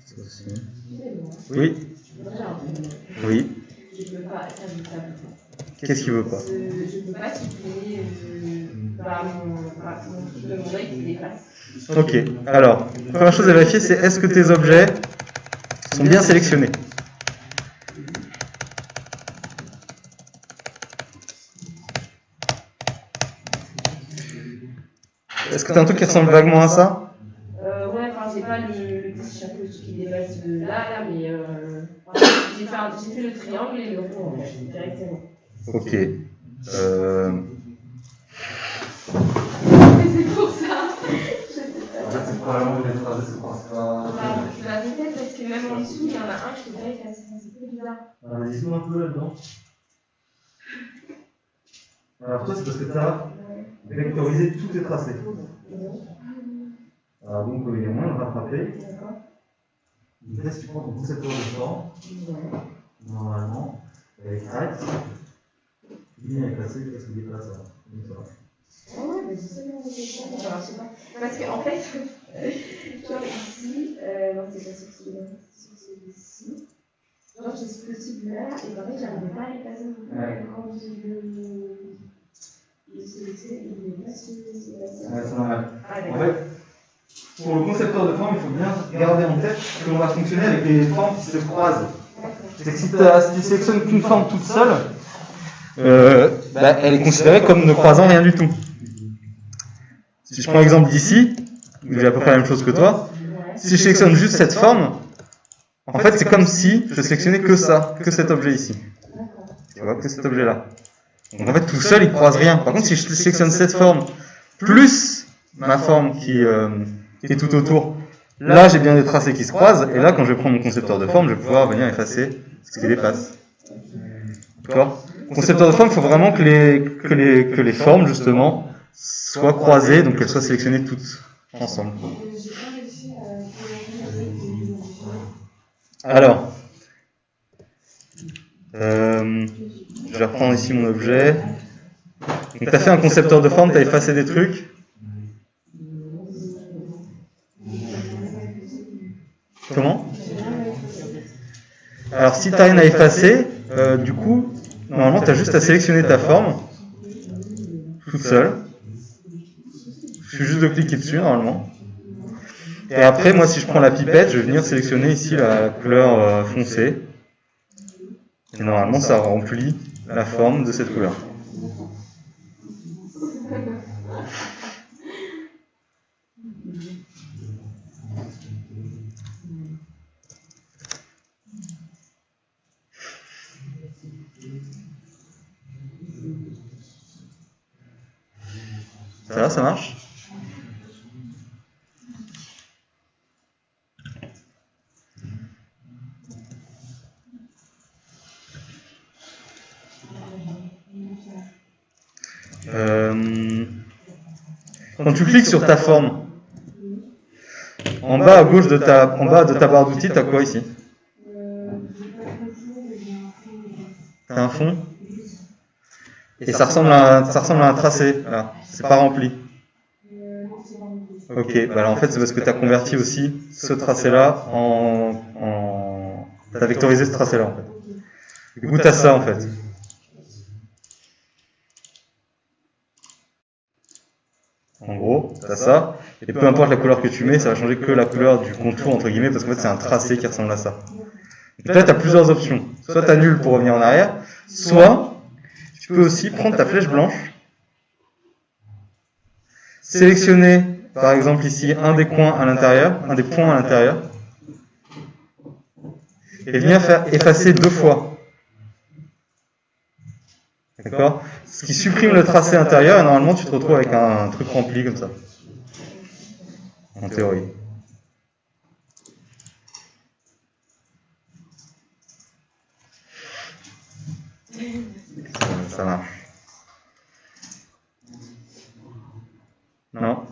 Speaker 1: Ça aussi. Oui. Oui.
Speaker 6: Je ne peux pas faire du tableau.
Speaker 1: Qu'est-ce qu'il veut pas?
Speaker 6: Je ne peux pas supprimer mon truc de mon œil qui se déplace.
Speaker 1: Ok, alors, première chose à vérifier, c'est est-ce que tes objets sont bien sélectionnés? Est-ce que tu as un truc qui ressemble vaguement à ça?
Speaker 6: Ouais, enfin, j'ai pas le petit chapeau qui dépasse de là, mais j'ai fait le triangle et le rond, en fait, directement.
Speaker 1: Ok.
Speaker 6: C'est pour ça.
Speaker 5: En fait, c'est probablement des phrases, c'est pas.
Speaker 6: Peut-être parce que même en dessous, il y en a un, je te dirais que c'est plus bizarre.
Speaker 5: Alors, dis-nous un peu là-dedans.
Speaker 1: Alors toi, c'est parce que tu as vectorisé tous tes tracés. Alors donc, il y a moyen de rattraper. Donc là, si tu prends ton concepteur de forme, normalement, avec axe, ligne avec tracé, qu'est-ce que tu déplaces là?
Speaker 6: Ah ouais, mais c'est ça, alors, je sais pas. Parce qu'en fait, genre ici, non, c'est pas sur celui-ci. Genre, j'ai ce petit bleu là, et en fait, j'arrivais pas à les passer. Quand j'ai le sélectionné, il n'est pas sur
Speaker 1: Ouais, c'est normal.
Speaker 6: Ah,
Speaker 1: En fait, pour le concepteur de forme, il faut bien garder en tête que l'on va fonctionner avec des formes qui se croisent. C'est que si tu sélectionnes qu'une forme toute seule, elle est considérée comme ne croisant rien du tout. Si je prends l'exemple d'ici, où j'ai à peu près la même chose que toi, si je sélectionne juste cette forme, en fait c'est comme si je sélectionnais que ça, que cet objet ici. Tu vois, que cet objet-là. Donc en fait tout seul il croise rien. Par contre si je sélectionne cette forme plus ma forme qui est tout autour. Là, j'ai bien des tracés qui se croisent, et là, quand je vais prendre mon concepteur de forme, je vais pouvoir venir effacer ce qui dépasse. D'accord ? Concepteur de forme, il faut vraiment que les formes, justement, soient croisées, donc qu'elles soient sélectionnées toutes ensemble. Alors, je vais reprendre ici mon objet. Donc, tu as fait un concepteur de forme, tu as effacé des trucs. Comment ? Alors, si tu n'as rien à effacer, du coup, normalement, tu as juste à sélectionner ta forme, toute seule. Il suffit juste de cliquer dessus, normalement. Et après, moi, si je prends la pipette, je vais venir sélectionner ici la couleur foncée. Et normalement, ça remplit la forme de cette couleur. Ça va, ça marche ? Quand tu cliques sur ta forme, en bas à gauche de ta barre d'outils, tu as quoi ici ? Tu as un fond ? Et ça ressemble à un tracé, là. C'est pas rempli. Ok, bah alors en fait c'est parce que tu as converti aussi ce tracé-là tu as vectorisé ce tracé-là en fait. Du coup tu as ça en fait. En gros, tu as ça, et peu importe la couleur que tu mets, ça va changer que la couleur du contour entre guillemets, parce qu'en fait c'est un tracé qui ressemble à ça. Donc là tu as plusieurs options. Soit tu annules pour revenir en arrière, soit tu peux aussi prendre ta flèche blanche, sélectionner par exemple ici un des points à l'intérieur, et venir faire effacer 2 fois. D'accord ? Ce qui supprime le tracé intérieur, et normalement tu te retrouves avec un truc rempli comme ça. En théorie. Ça marche. Non ?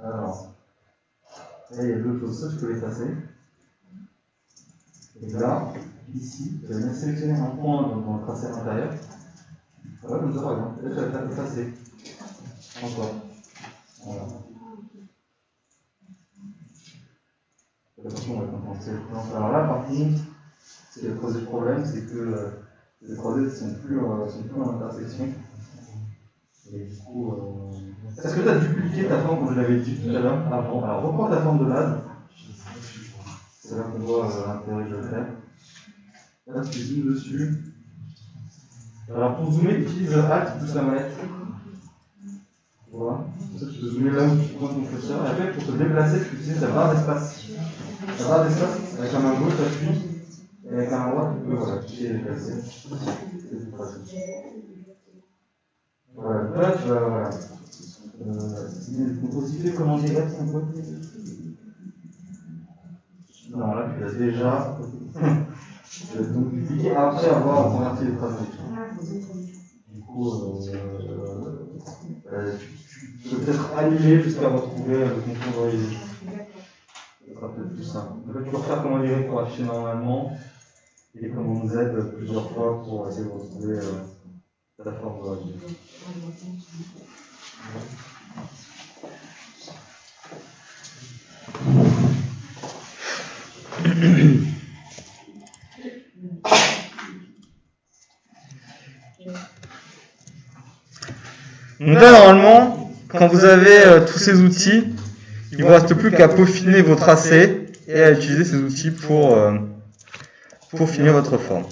Speaker 1: Alors, là il y a 2 choses. Ça, je peux l'effacer. Et là, ici, je vais venir sélectionner un point dans le tracé à l'intérieur. Voilà, comme ça par exemple. Là, je vais faire effacer. Encore. Voilà. Attention, on va compenser le plan. Alors là, par contre, ce qui a causé le problème, c'est que les 3D sont plus en intersection. Et du coup, est-ce que tu as dupliqué ta forme comme je l'avais dit tout à l'heure avant? Alors reprends ta forme de base. C'est là qu'on voit l'intérêt de le faire. Là, tu zoomes dessus. Alors pour zoomer, utilise Alt plus la manette. Voilà. Comme ça, tu peux zoomer là où tu pointes ton curseur. Et après, pour te déplacer, tu utilises la barre d'espace. La barre d'espace, avec la main gauche, tu appuies. Et avec la main droite, tu peux cliquer et déplacer. C'est plus pratique. Voilà. Donc là, tu vas. Voilà. Compositer, comment dire un peu. Non, là, tu l'as déjà. Donc, dupliquer après avoir converti les tracés. Du coup, tu peux peut-être annuler jusqu'à retrouver le contour d'origine. Ce sera peut-être plus simple. En fait, tu peux refaire comment dire pour afficher normalement et comment Z plusieurs fois pour essayer de retrouver ta forme d'origine. Donc là, normalement, quand vous avez tous ces outils, il ne vous reste plus qu'à peaufiner vos tracés et à utiliser ces outils pour finir votre forme.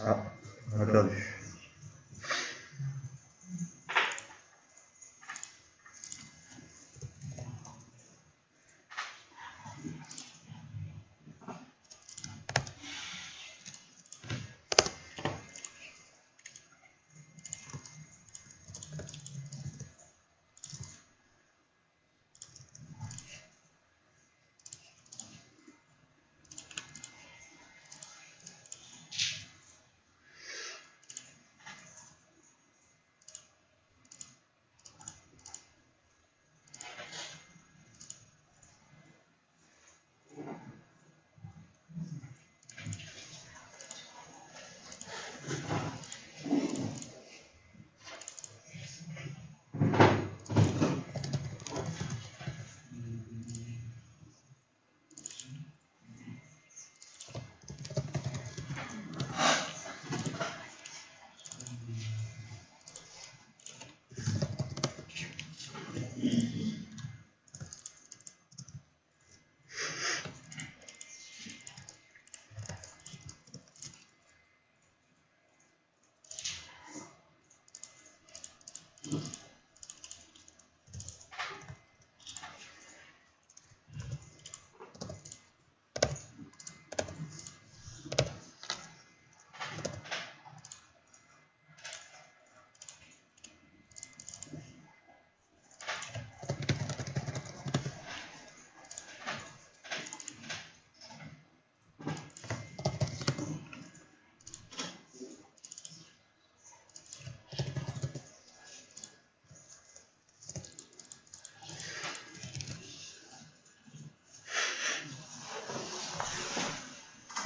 Speaker 1: Ah, on a perdu.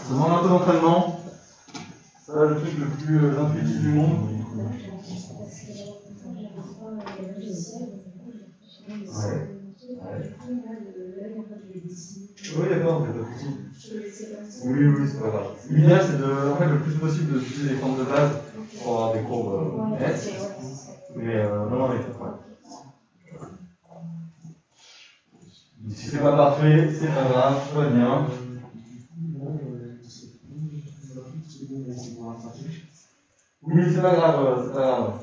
Speaker 1: Ça demande un peu d'entraînement. Ça va, le truc le plus intuitif du monde. Ouais. Oui, d'accord, il n'y a pas de souci. Oui, c'est pas grave. L'idéal, c'est en fait, le plus possible d'utiliser les formes de base pour avoir des courbes nettes. Mais non, il n'y a pas de problème. Si c'est pas parfait, c'est pas grave, tout va bien. Oui, c'est pas grave, c'est pas grave.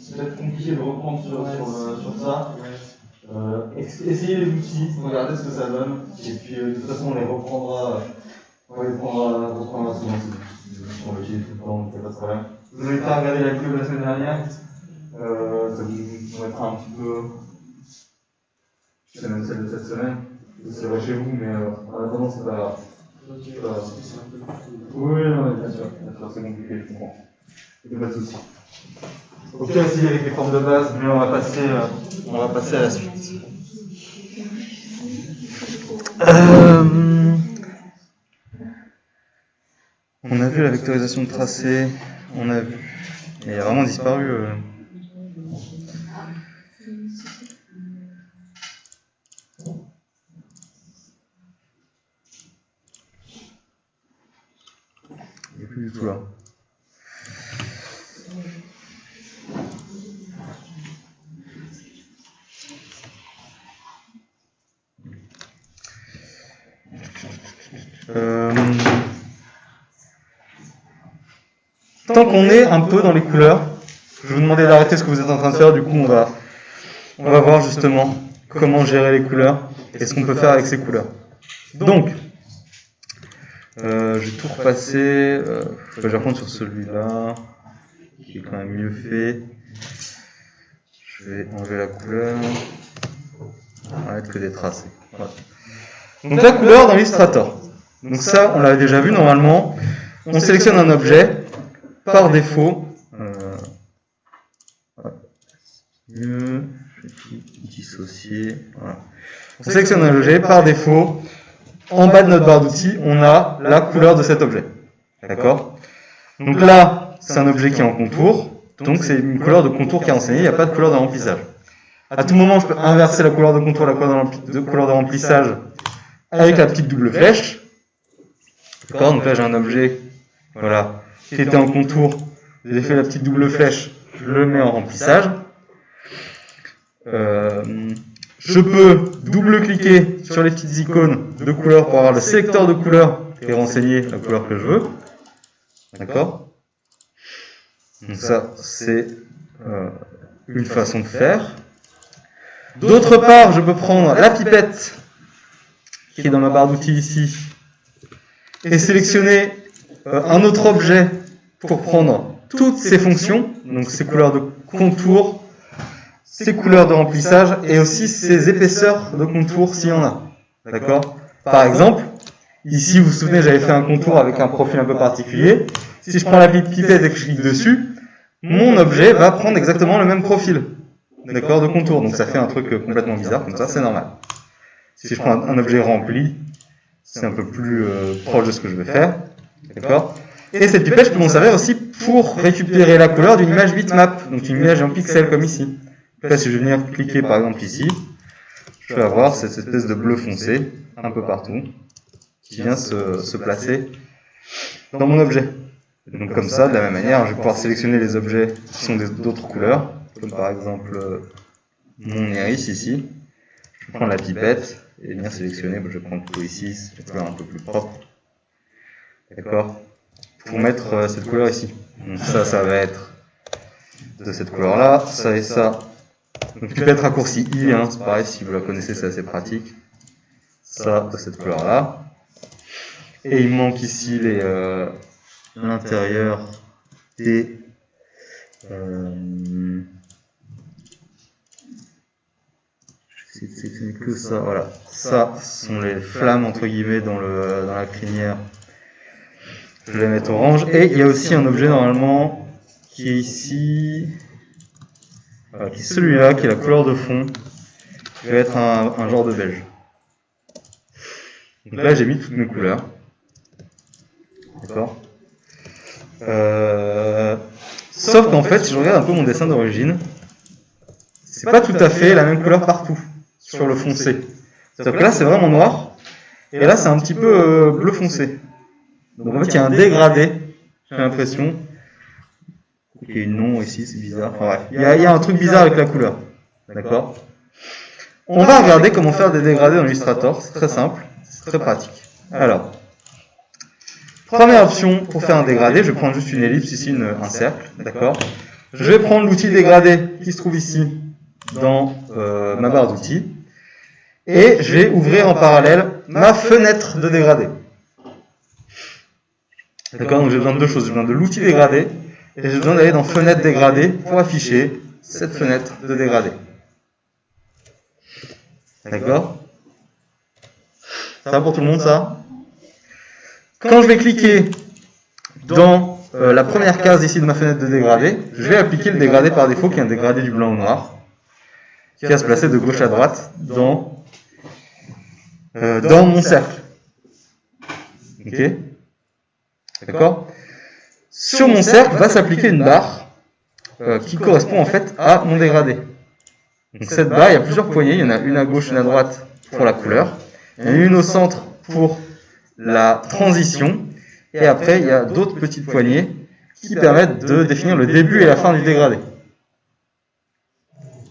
Speaker 1: C'est peut-être compliqué de reprendre sur ça. Essayez les outils, regardez ce que ça donne, et puis de toute façon on les reprendra, souvent, on l'utilise tout le temps, donc il n'y a pas de problème. Vous avez pas regardé la vidéo de la semaine dernière, ça vous mettra un petit peu, c'est même celle de cette semaine, c'est vrai chez vous, mais en attendant c'est pas grave. Oui, non, bien sûr, c'est compliqué, je comprends. Il n'y a pas de souci. Ok, essayez avec les formes de base, mais on va passer à la suite. On a vu la vectorisation de tracé, on a vu. Mais il a vraiment disparu. Il n'est plus du tout là. Tant qu'on est un peu dans les couleurs, je vais vous demander d'arrêter ce que vous êtes en train de faire, du coup on va voir justement comment gérer les couleurs et ce qu'on peut faire avec ces couleurs. Donc, je vais tout repasser, je vais reprendre sur celui-là, qui est quand même mieux fait. Je vais enlever la couleur, on va mettre que des tracés. Voilà. Donc la couleur dans Illustrator. Donc ça, on l'avait déjà vu normalement. On sélectionne un objet. Par défaut, je vais dissocier. Voilà. On sélectionne un objet. Par défaut, en bas de notre barre d'outils, on a la couleur de cet objet. D'accord? Donc là, c'est un objet qui est en contour. Donc c'est une couleur de contour qui est enseignée. Il n'y a pas de couleur de remplissage. À tout moment, je peux inverser la couleur de contour, la couleur de remplissage avec la petite double flèche. D'accord? Donc là, j'ai un objet, voilà, qui était en contour. J'ai fait la petite double flèche, je le mets en remplissage. Je je peux double-cliquer sur les petites icônes de couleurs pour avoir le sélecteur de couleurs et renseigner la couleur que je veux. D'accord? Donc ça, c'est une façon de faire. D'autre part, je peux prendre la pipette qui est dans ma barre d'outils ici et sélectionner un autre objet pour prendre toutes ces fonctions, donc ces couleurs de contour, ces couleurs de remplissage et aussi ces épaisseurs de contour s'il y en a. D'accord? Par exemple, ici vous vous souvenez j'avais fait un contour avec un profil un peu particulier. Si je prends la pipette et que je clique dessus, mon objet va prendre exactement le même profil. D'accord? De contour. Donc ça fait un truc complètement bizarre, comme ça c'est normal. Si je prends un objet rempli, c'est un peu plus proche de ce que je veux faire. D'accord? Et cette pipette, je peux m'en servir aussi pour récupérer la couleur d'une image bitmap, donc une image en pixels comme ici. Là, si je vais venir cliquer par exemple ici, je vais avoir cette espèce de bleu foncé un peu partout qui vient se placer dans mon objet. Et donc comme ça, de la même manière, je vais pouvoir sélectionner les objets qui sont d'autres couleurs, comme par exemple mon iris ici. Je vais prendre la pipette et venir sélectionner, je vais prendre plutôt ici, c'est une couleur un peu plus propre. D'accord? Pour mettre cette couleur ici. Donc ça va être de cette couleur-là, ça et ça. Donc pipette raccourci I, hein, c'est pareil, si vous la connaissez, c'est assez pratique. Ça de cette couleur-là. Et il manque ici l'intérieur des c'est que ça, voilà. Ça sont les flammes entre guillemets dans la crinière. Je vais les mettre orange. Et il y a aussi un objet normalement qui est ici, voilà, qui est celui-là, qui est la couleur de fond, qui va être un genre de beige. Donc là j'ai mis toutes mes couleurs. D'accord. Sauf qu'en fait, si je regarde un peu mon dessin d'origine, c'est pas tout à fait la même couleur partout sur le foncé. C'est-à-dire que là c'est vraiment noir, et là c'est un petit peu bleu foncé. Donc en fait il y a un dégradé, j'ai l'impression. Il y a une non ici, c'est bizarre. Enfin bref, il y a un truc bizarre avec la couleur. D'accord. On va regarder comment faire des dégradés dans Illustrator, c'est très simple, c'est très pratique. Alors, première option pour faire un dégradé, je vais prendre juste une ellipse ici, un cercle, d'accord. Je vais prendre l'outil dégradé qui se trouve ici dans ma barre d'outils et je vais ouvrir en parallèle ma fenêtre de dégradé. D'accord, donc j'ai besoin de deux choses, j'ai besoin de l'outil dégradé et j'ai besoin d'aller dans fenêtre dégradée pour afficher cette fenêtre de dégradé. D'accord? Ça va pour tout le monde ça? Quand je vais cliquer dans la première case ici de ma fenêtre de dégradé, je vais appliquer le dégradé par défaut qui est un dégradé du blanc au noir qui va se placer de gauche à droite dans mon cercle. Ok? D'accord? Sur mon cercle va s'appliquer une barre qui correspond en fait à mon dégradé. Donc cette barre, il y a plusieurs poignées, il y en a une à gauche, une à droite pour la couleur, il y en a une au centre pour la transition, et après il y a d'autres petites poignées qui permettent de définir le début et la fin du dégradé.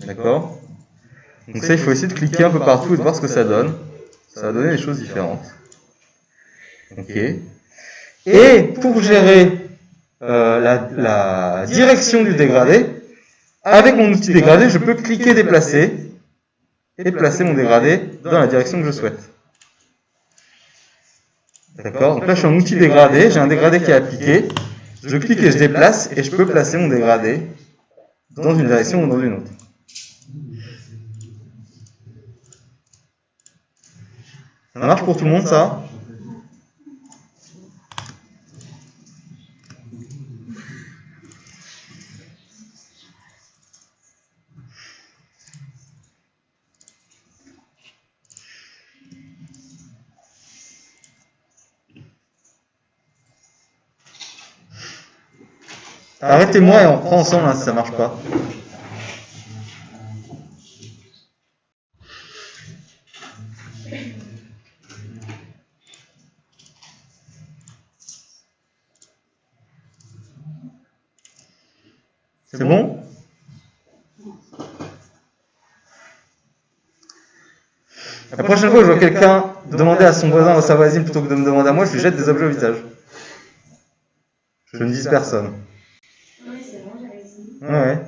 Speaker 1: D'accord? Donc ça, il faut essayer de cliquer un peu partout et de voir ce que ça donne. Ça va donner des choses différentes. Ok. Et pour gérer la direction du dégradé, avec mon outil dégradé, je peux cliquer déplacer et placer mon dégradé dans la direction que je souhaite. D'accord? Donc là, je suis en outil dégradé, j'ai un dégradé qui est appliqué, je clique et je déplace et je peux placer mon dégradé dans une direction ou dans une autre. Ça marche pour tout le monde, ça? Arrêtez-moi et on reprend ensemble hein, si ça marche pas. C'est bon? La prochaine fois que je vois quelqu'un demander à son voisin ou à sa voisine plutôt que de me demander à moi, je lui jette des objets au visage. Je ne vise personne.
Speaker 6: Oui, c'est bon, j'ai réussi.
Speaker 1: Ouais.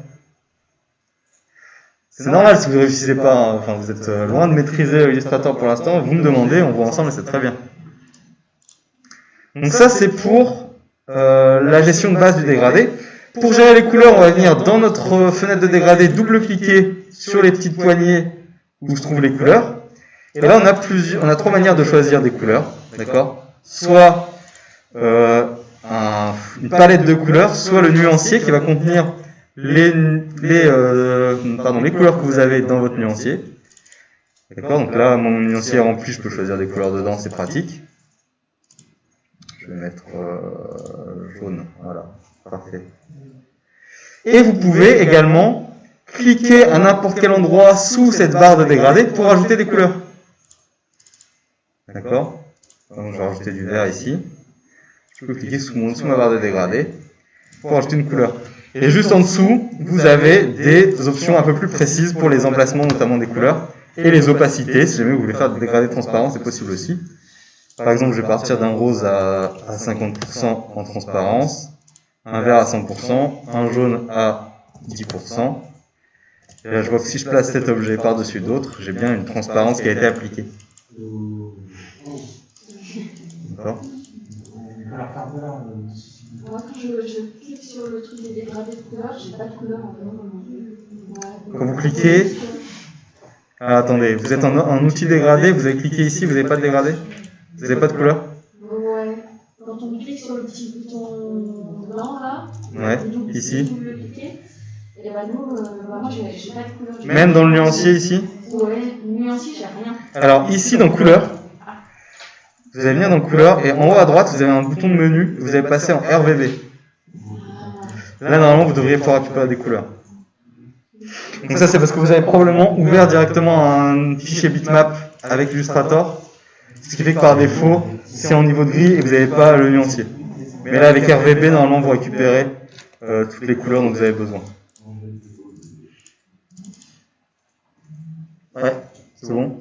Speaker 1: C'est normal si vous ne réussissez pas, hein. Enfin, vous êtes loin de maîtriser Illustrator pour l'instant, vous me demandez, on voit ensemble et c'est très bien. Donc ça c'est pour la gestion de base du dégradé. Pour gérer les couleurs, on va venir dans notre fenêtre de dégradé, double-cliquer sur les petites poignées où se trouvent les couleurs. Et là on a trois manières de choisir des couleurs, d'accord? Soit une palette de couleurs, soit le nuancier qui va contenir les couleurs que vous avez dans votre nuancier. D'accord, donc là, mon nuancier est rempli, je peux choisir des couleurs dedans, c'est pratique. Je vais mettre jaune, voilà, parfait. Et vous pouvez également cliquer à n'importe quel endroit sous cette barre de dégradé pour ajouter des couleurs. D'accord, donc je vais rajouter du vert ici. Je peux cliquer sous ma barre de dégradé pour ajouter une couleur. Et juste en dessous, vous avez des options un peu plus précises pour les emplacements, notamment des couleurs, et les opacités. Si jamais vous voulez faire des dégradés transparents, c'est possible aussi. Par exemple, je vais partir d'un rose à 50% en transparence, un vert à 100%, un jaune à 10%. Et là, je vois que si je place cet objet par-dessus d'autres, j'ai bien une transparence qui a été appliquée. D'accord ?
Speaker 2: Moi, quand je clique sur le truc des dégradés de couleurs, j'ai pas de couleur en fait.
Speaker 1: Quand vous cliquez... Ah, attendez, vous êtes en outil dégradé, vous avez cliqué ici, vous n'avez pas de dégradé? Vous n'avez pas de couleur?
Speaker 2: Ouais. Quand on clique sur le petit bouton blanc là,
Speaker 1: ouais, ici.
Speaker 2: Et bah nous, moi j'ai pas de couleur.
Speaker 1: Même dans le nuancier ici?
Speaker 2: Ouais, nuancier, j'ai rien.
Speaker 1: Alors ici dans couleur, vous allez venir dans couleur et en haut à droite vous avez un bouton de menu, vous allez passer en RVB. Là normalement vous devriez pouvoir récupérer des couleurs. Donc ça c'est parce que vous avez probablement ouvert directement un fichier bitmap avec Illustrator, ce qui fait que par défaut c'est en niveau de gris et vous n'avez pas le nuancier. Mais là avec RVB normalement vous récupérez toutes les couleurs dont vous avez besoin. Ouais, c'est bon.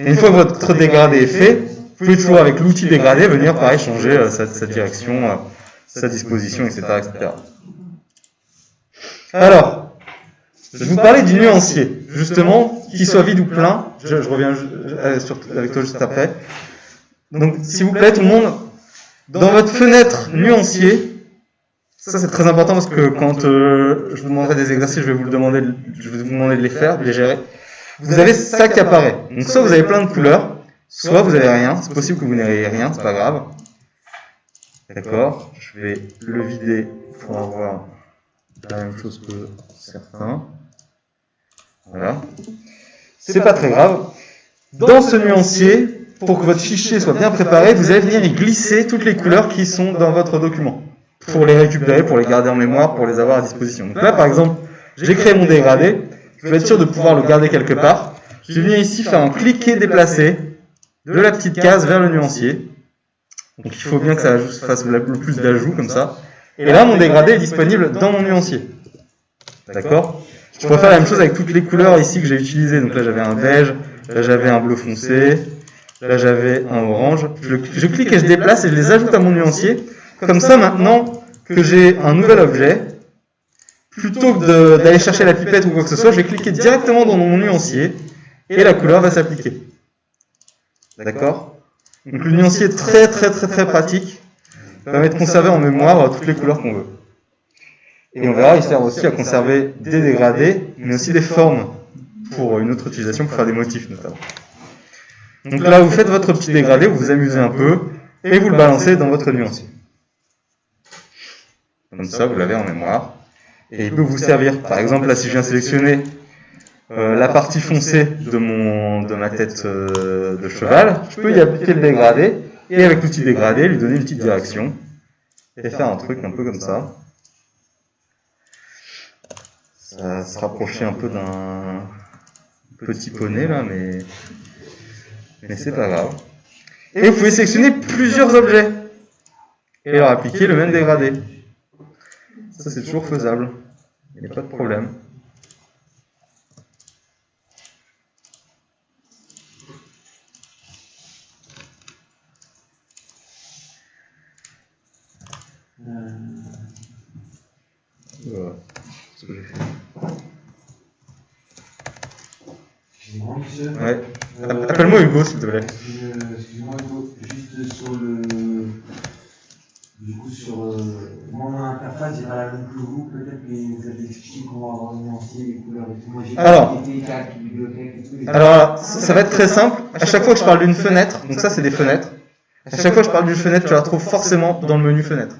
Speaker 1: Et une fois que votre dégradé est fait, vous pouvez toujours avec l'outil dégradé venir pareil changer sa direction, sa disposition, etc., etc. Alors, je vais vous parler du nuancier, justement, qu'il soit vide ou plein, je reviens avec toi juste après. Donc, s'il vous plaît, tout le monde, dans votre fenêtre nuancier, ça c'est très important parce que quand je vous demanderai des exercices, je vais vous demander de les faire, de les gérer. Vous avez ça qui apparaît. Donc soit vous avez plein de couleurs, soit vous avez rien. C'est possible que vous n'ayez rien, c'est pas grave. D'accord, je vais le vider pour avoir la même chose que certains. Voilà. C'est pas très grave. Dans ce nuancier, pour que votre fichier soit bien préparé, vous allez venir y glisser toutes les couleurs qui sont dans votre document. Pour les récupérer, pour les garder en mémoire, pour les avoir à disposition. Donc là, par exemple, j'ai créé mon dégradé. Je vais être sûr de pouvoir le garder quelque part. Je vais venir ici faire un cliquer déplacer de la petite case vers le nuancier. Donc il faut bien que ça fasse le plus d'ajouts comme ça. Et là, mon dégradé est disponible dans mon nuancier. D'accord ? Je pourrais faire la même chose avec toutes les couleurs ici que j'ai utilisées. Donc là, j'avais un beige, là, j'avais un bleu foncé, là, j'avais un orange. Je clique et je déplace et je les ajoute à mon nuancier. Comme ça, maintenant que j'ai un nouvel objet, plutôt que d'aller chercher la pipette ou quoi que ce soit, je vais cliquer directement dans mon nuancier et la couleur va s'appliquer. D'accord ? Donc le nuancier est très pratique. Il permet de conserver en mémoire toutes les couleurs qu'on veut. Et on verra, il sert aussi à conserver des dégradés, mais aussi des formes pour une autre utilisation, pour faire des motifs notamment. Donc là, vous faites votre petit dégradé, vous vous amusez un peu et vous le balancez dans votre nuancier. Comme ça, vous l'avez en mémoire. Et il peut vous servir. Par exemple, là, si je viens sélectionner la partie foncée de ma tête de cheval, je peux y appliquer le dégradé, et avec l'outil dégradé, lui donner une petite direction, et faire un truc un peu comme ça. Ça va se rapprocher un peu d'un petit poney, là, mais c'est pas grave. Et vous pouvez sélectionner plusieurs objets, et leur appliquer le même dégradé. Ça, c'est toujours faisable. Il n'y a pas de problème. Voilà. C'est ce que j'ai fait.
Speaker 5: Excusez-moi, monsieur.
Speaker 1: Ouais. Appelle-moi Hugo, s'il te plaît.
Speaker 5: Excusez-moi, Hugo, juste sur le. Du coup, sur mon interface, j'ai pas la même que vous. Peut-être que vous avez expliqué comment avoir les nuanciers, les couleurs et tout. Moi, j'ai
Speaker 1: Alors.
Speaker 5: des calques, des bibliothèques et tout.
Speaker 1: Alors, ça va être très simple. À chaque fois que je parle d'une fenêtre, donc ça, c'est des fenêtres. À chaque fois que je parle d'une fenêtre, tu la trouves forcément dans le menu fenêtre.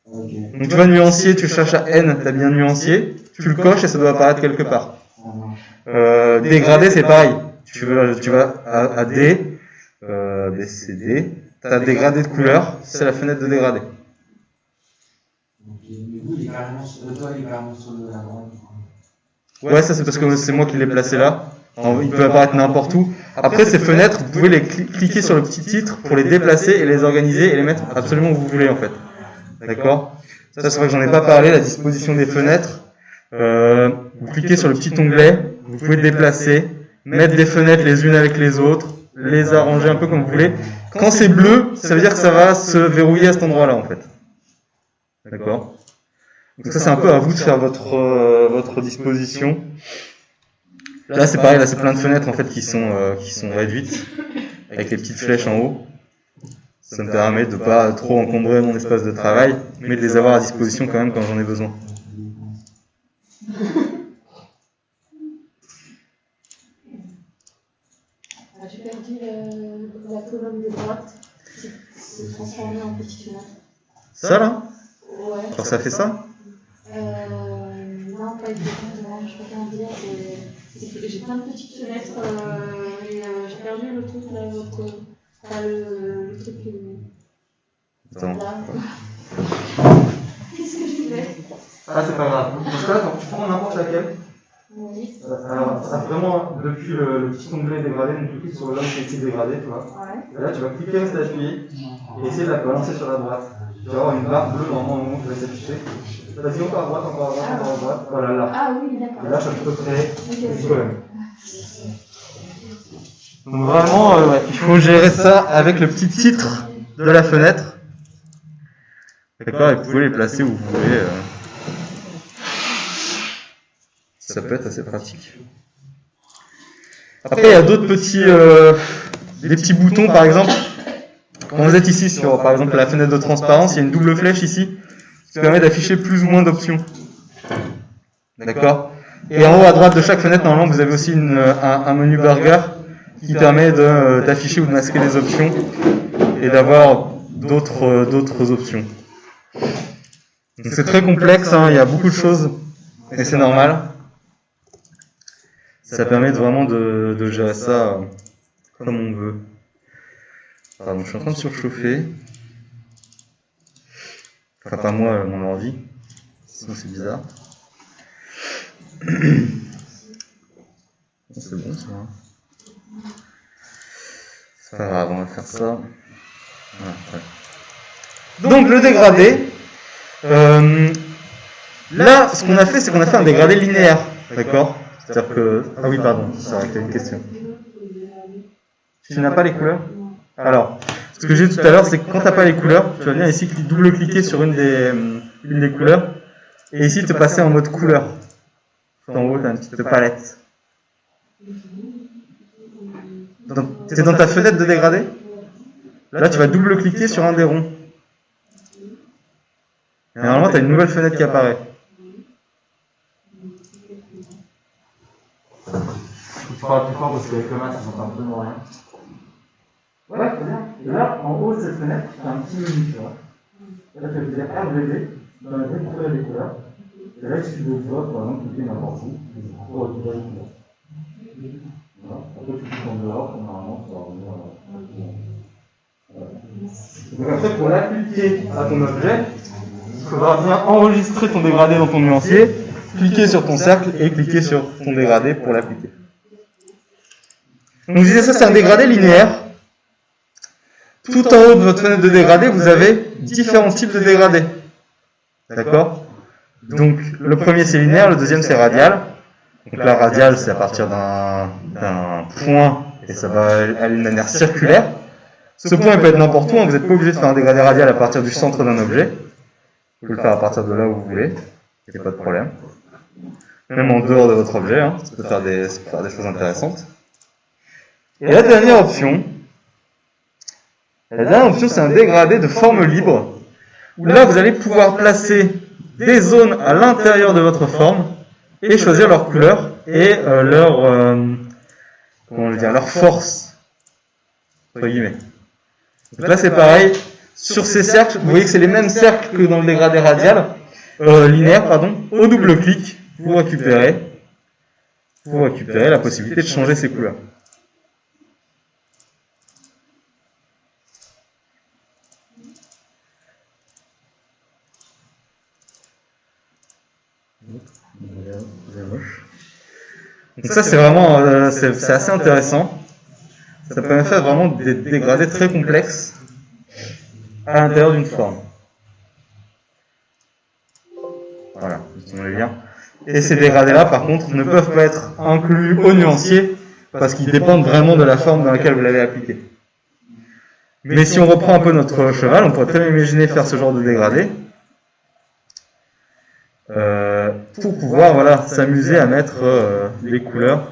Speaker 5: Ok.
Speaker 1: Donc tu vas nuancier, tu cherches à N, tu as bien nuancier, tu le coches et ça doit apparaître quelque part.
Speaker 5: Ça marche.
Speaker 1: Dégradé, c'est pareil. Tu vas à D, B, C, D. Tu as dégradé de couleur, c'est la fenêtre de dégradé.
Speaker 5: Ok. Mais vous, il est carrément sur le toit, il est carrément sur la droite.
Speaker 1: Ouais, ça c'est parce que c'est moi qui l'ai placé là. Il peut apparaître n'importe où. Après, ces fenêtres, vous pouvez les cliquer sur le petit titre pour les déplacer et les organiser et les mettre absolument où vous voulez en fait. D'accord ? Ça, c'est vrai que j'en ai pas parlé, la disposition des fenêtres. Vous cliquez sur le petit onglet, vous pouvez déplacer, mettre des fenêtres les unes avec les autres, les arranger un peu comme vous voulez. Quand c'est bleu, ça veut dire que ça va se verrouiller à cet endroit-là en fait. D'accord ? Donc ça, c'est un peu à vous de faire votre disposition. Là, c'est pareil, là, c'est plein de fenêtres en fait qui sont réduites avec les petites flèches en haut. Ça me permet de pas trop encombrer mon espace de travail, mais de les avoir à disposition quand même quand j'en ai besoin.
Speaker 2: J'ai perdu la colonne de droite qui s'est transformée en petite fenêtre.
Speaker 1: Ça là ?
Speaker 2: Ouais.
Speaker 1: Alors ça fait ça ?
Speaker 2: Non, pas exactement, je sais pas comment dire. J'ai plein de petites fenêtres et j'ai perdu le truc là, le truc.
Speaker 1: Attends.
Speaker 2: Là. Qu'est-ce que je fais?
Speaker 1: Ah, c'est pas grave. Dans ce cas-là, tu prends n'importe laquelle.
Speaker 2: Oui.
Speaker 1: Alors, ça vraiment, depuis le petit onglet dégradé, donc tu cliques sur le lien qui est écrit dégradé, tu vois.
Speaker 2: Ouais.
Speaker 1: Et là, tu vas cliquer, rester appuyé, et essayer de la balancer sur la droite. Tu vas avoir une barre bleue normalement au moment où tu vas s'afficher. Vas-y, encore à droite, encore à droite, encore à droite. Voilà, là.
Speaker 2: Ah oui, d'accord.
Speaker 1: Et là, ça peut créer
Speaker 2: Ok,
Speaker 1: des
Speaker 2: ok.
Speaker 1: problèmes. Donc vraiment, ouais, il faut gérer ça avec le petit titre de la fenêtre. D'accord, et vous pouvez les placer où vous voulez. Ça peut être assez pratique. Après, il y a d'autres petits, des petits boutons, par exemple. Quand vous êtes ici sur, par exemple, la fenêtre de transparence, il y a une double flèche ici qui permet d'afficher plus ou moins d'options. D'accord ? Et en haut à droite de chaque fenêtre, normalement, vous avez aussi un menu burger qui permet d'afficher ou de masquer des options et d'avoir d'autres options. Donc c'est très complexe, hein, il y a beaucoup de choses, et c'est normal. Ça permet vraiment de gérer ça comme on veut. Pardon, je suis en train de surchauffer. Enfin, pas moi, mon ordi. Sinon, c'est bizarre. C'est bon, ça. C'est pas grave, on va faire ça. Voilà, ouais. Donc, le dégradé. Là, ce qu'on a fait, c'est qu'on a fait un dégradé linéaire. D'accord ? C'est-à-dire que... Ah oui, pardon, ça aurait été une question. Tu n'as pas les couleurs ? Alors, ce que j'ai dit tout à l'heure, c'est que quand tu n'as pas les couleurs, tu vas venir ici double-cliquer sur une des couleurs, et ici te passer en mode couleur. En haut, tu as une petite palette. C'est dans ta fenêtre de dégradé ? Là, tu vas double-cliquer sur un des ronds. Et normalement, tu as une nouvelle fenêtre qui apparaît.
Speaker 5: Tu parles plus fort parce qu'avec le masque, on n'entend absolument rien.
Speaker 1: Ouais, très bien. Et là, en haut de cette fenêtre, tu as un petit menu, tu vois. Là, tu vas dire RGB, dans la grille pour les couleurs. Et là, il suffit de voir, par exemple, cliquer n'importe où, pour récupérer les couleurs. Voilà. Après, tu cliques en dehors, normalement, ça va revenir. Voilà. Donc après, pour l'appliquer à ton objet, il faudra bien enregistrer ton dégradé dans ton nuancier, cliquer sur ton cercle et cliquer sur ton dégradé pour l'appliquer. Donc je disais, ça c'est un dégradé linéaire. Tout en haut de votre fenêtre de dégradé, vous avez différents types de dégradés. D'accord ? Donc le premier c'est linéaire, le deuxième c'est radial. Donc la radiale c'est à partir d'un point et ça va aller de manière circulaire. Ce point peut être n'importe où, hein, vous n'êtes pas obligé de faire un dégradé radial à partir du centre d'un objet. Vous pouvez le faire à partir de là où vous voulez, il n'y a pas de problème. Même en dehors de votre objet, hein, ça peut faire des choses intéressantes. Et la dernière option, c'est un dégradé de forme libre, où là vous allez pouvoir placer des zones à l'intérieur de votre forme et choisir leur couleur et leur force, entre guillemets. Donc là c'est pareil, sur ces cercles, vous voyez que c'est les mêmes cercles que dans le dégradé radial, linéaire, pardon. Au double clic, vous récupérez la possibilité de changer ces couleurs. Donc ça c'est vraiment c'est assez intéressant. Ça permet de faire vraiment des dégradés très complexes à l'intérieur d'une forme. Voilà, ils sont les liens. Et ces dégradés-là, par contre, ne peuvent pas être inclus au nuancier parce qu'ils dépendent vraiment de la forme dans laquelle vous l'avez appliqué. Mais si on reprend un peu notre cheval, on pourrait très bien imaginer faire ce genre de dégradé pour pouvoir s'amuser à mettre les couleurs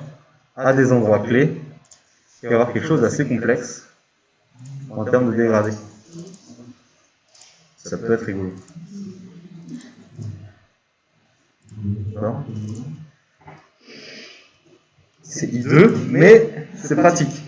Speaker 1: à des endroits clés et avoir quelque chose d'assez complexe en termes de dégradé. Ça peut être rigolo. D'accord. C'est hideux, mais c'est pratique.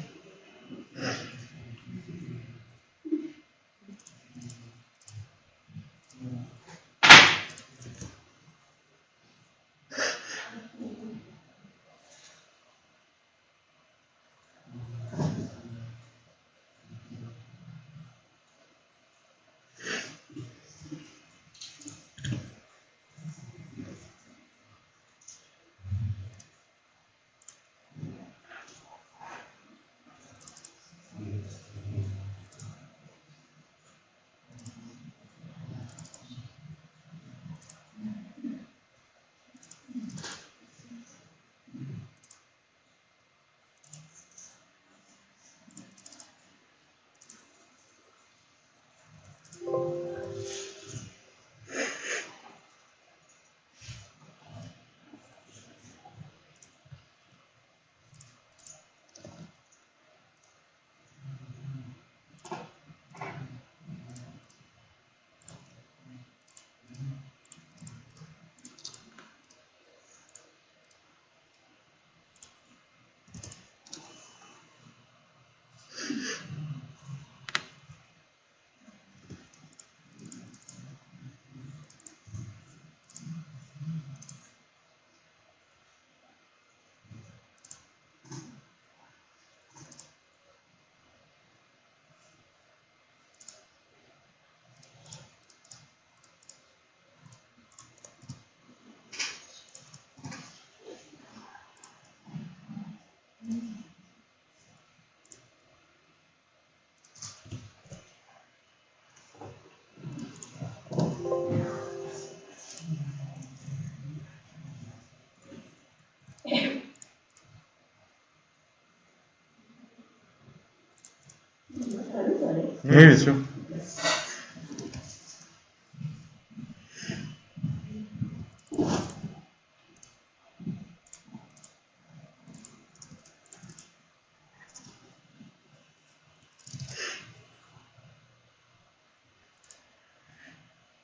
Speaker 1: Oui, bien sûr.